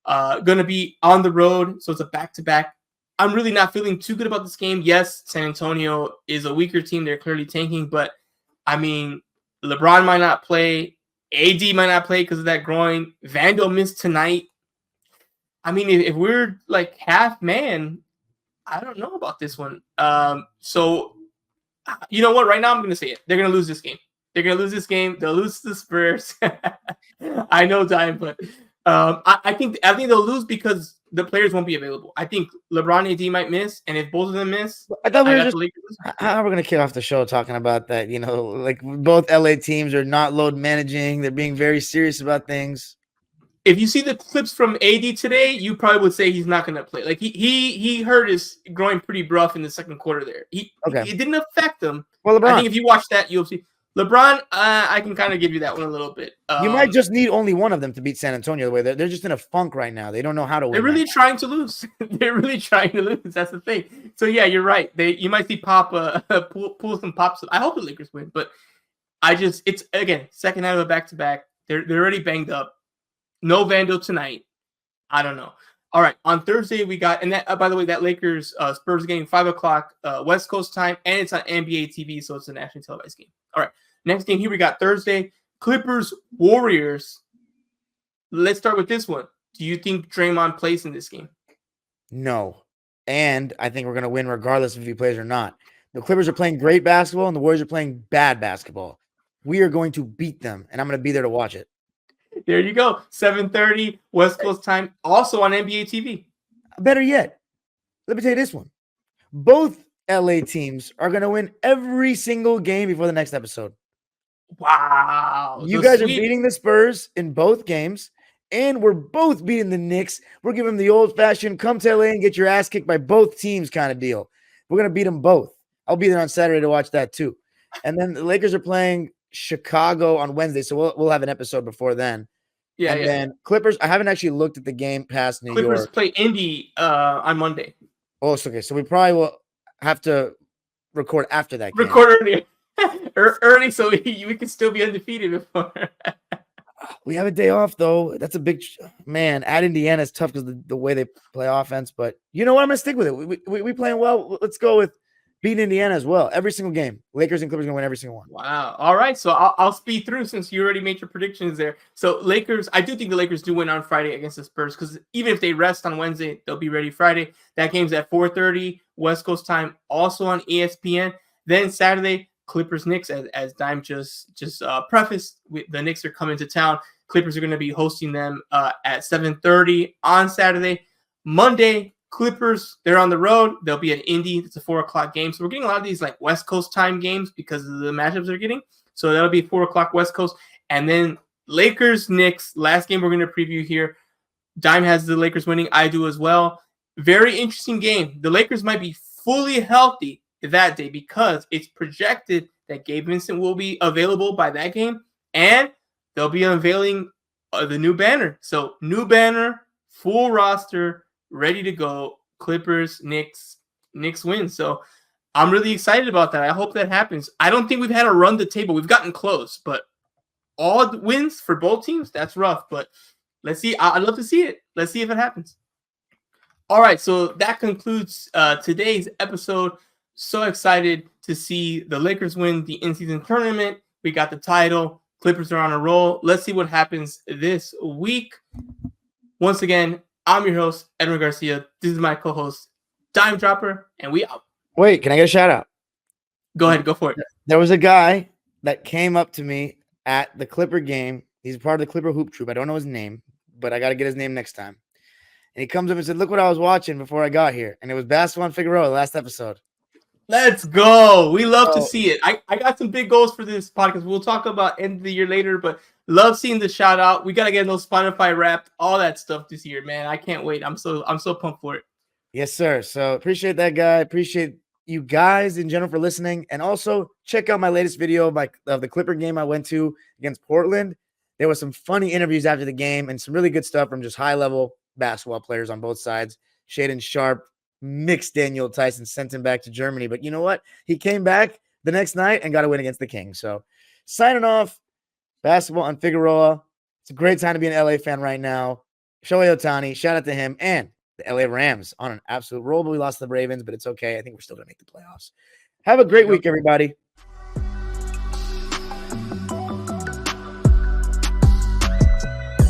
going to be on the road, so it's a back-to-back. I'm really not feeling too good about this game. Yes, San Antonio is a weaker team. They're clearly tanking, but I mean, LeBron might not play. AD might not play because of that groin. Vando missed tonight. I mean, if we're like half man, I don't know about this one. So, you know what? Right now, I'm going to say it. They're going to lose this game. They're going to lose this game. They'll lose to the Spurs. I know, Dime, but I think they'll lose because the players won't be available. I think LeBron and AD might miss, and if both of them miss, I thought we were just how we're going to kick off the show talking about that. You know, like both LA teams are not load managing. They're being very serious about things. If you see the clips from AD today, you probably would say he's not going to play. Like he hurt his groin pretty rough in the second quarter there. It didn't affect him. Well, LeBron, I think if you watch that, you'll see. LeBron, I can kind of give you that one a little bit. You might just need only one of them to beat San Antonio. The way they're just in a funk right now. They don't know how to win. They're really trying to lose. They're really trying to lose. That's the thing. So yeah, you're right. You might see Pop pull some pops. I hope the Lakers win, but it's again second out of a back-to-back. They're already banged up. No Vando tonight. I don't know. All right, on Thursday we got, and that by the way, that Lakers Spurs game 5:00 West Coast time, and it's on NBA TV, so it's a nationally televised game. All right, next game here we got Thursday Clippers Warriors. Let's start with this one. Do you think Draymond plays in this game? No, and I think we're gonna win regardless if he plays or not. The Clippers are playing great basketball, and the Warriors are playing bad basketball. We are going to beat them, and I'm going to be there to watch it. There you go. 7:30 West Coast time, also on NBA TV. Better yet, let me tell you this one. Both LA teams are going to win every single game before the next episode. Wow. You guys are beating the Spurs in both games, and we're both beating the Knicks. We're giving them the old-fashioned come to LA and get your ass kicked by both teams kind of deal. We're going to beat them both. I'll be there on Saturday to watch that too. And then the Lakers are playing Chicago on Wednesday, so we'll have an episode before then. Yeah, and then Clippers. I haven't actually looked at the game past New York. Clippers play Indy on Monday. Oh, it's okay. So we probably will have to record after that game. Record early, early, so we can still be undefeated before. We have a day off though. That's a big man. At Indiana is tough because the way they play offense. But you know what? I'm gonna stick with it. We playing well. Let's go with beating Indiana as well. Every single game. Lakers and Clippers going to win every single one. Wow. All right. So I'll speed through since you already made your predictions there. So Lakers, I do think the Lakers do win on Friday against the Spurs because even if they rest on Wednesday, they'll be ready Friday. That game's at 4:30 West Coast time, also on ESPN. Then Saturday, Clippers Knicks, as Dime just prefaced, the Knicks are coming to town. Clippers are going to be hosting them at 7:30 on Saturday. Monday, Clippers, they're on the road. They'll be at Indy. It's a 4:00 game. So we're getting a lot of these like West Coast time games because of the matchups they're getting. So that'll be 4 o'clock West Coast. And then Lakers, Knicks, last game we're going to preview here. Dime has the Lakers winning. I do as well. Very interesting game. The Lakers might be fully healthy that day because it's projected that Gabe Vincent will be available by that game. And they'll be unveiling the new banner. So new banner, full roster, ready to go. Clippers, Knicks win. So I'm really excited about that. I hope that happens. I don't think we've had a run the table. We've gotten close, but all the wins for both teams, that's rough. But let's see. I'd love to see it. Let's see if it happens. All right, so that concludes today's episode. So excited to see the Lakers win the in-season tournament. We got the title. Clippers are on a roll. Let's see what happens this week. Once again, I'm your host, Edwin Garcia. This is my co-host, Dime Dropper, and we out. Wait, can I get a shout out? Go ahead, go for it. There was a guy that came up to me at the Clipper game. He's part of the Clipper Hoop Troop. I don't know his name, but I got to get his name next time. And he comes up and said, look what I was watching before I got here. And it was Basketball and Figueroa, the last episode. Let's go. We love to see it. I got some big goals for this podcast. We'll talk about end of the year later, but love seeing the shout out. We got to get those Spotify Wrapped, all that stuff this year, man. I can't wait. I'm so pumped for it. Yes, sir. So appreciate that guy. Appreciate you guys in general for listening. And also check out my latest video of the Clipper game I went to against Portland. There was some funny interviews after the game and some really good stuff from just high-level basketball players on both sides. Shaedon Sharpe mixed Daniel Tyson, sent him back to Germany. But you know what? He came back the next night and got a win against the Kings. So signing off, Basketball on Figueroa. It's a great time to be an LA fan right now. Shohei Ohtani, shout out to him. And the LA Rams on an absolute roll. But we lost to the Ravens, but it's okay. I think we're still going to make the playoffs. Have a great week, everybody.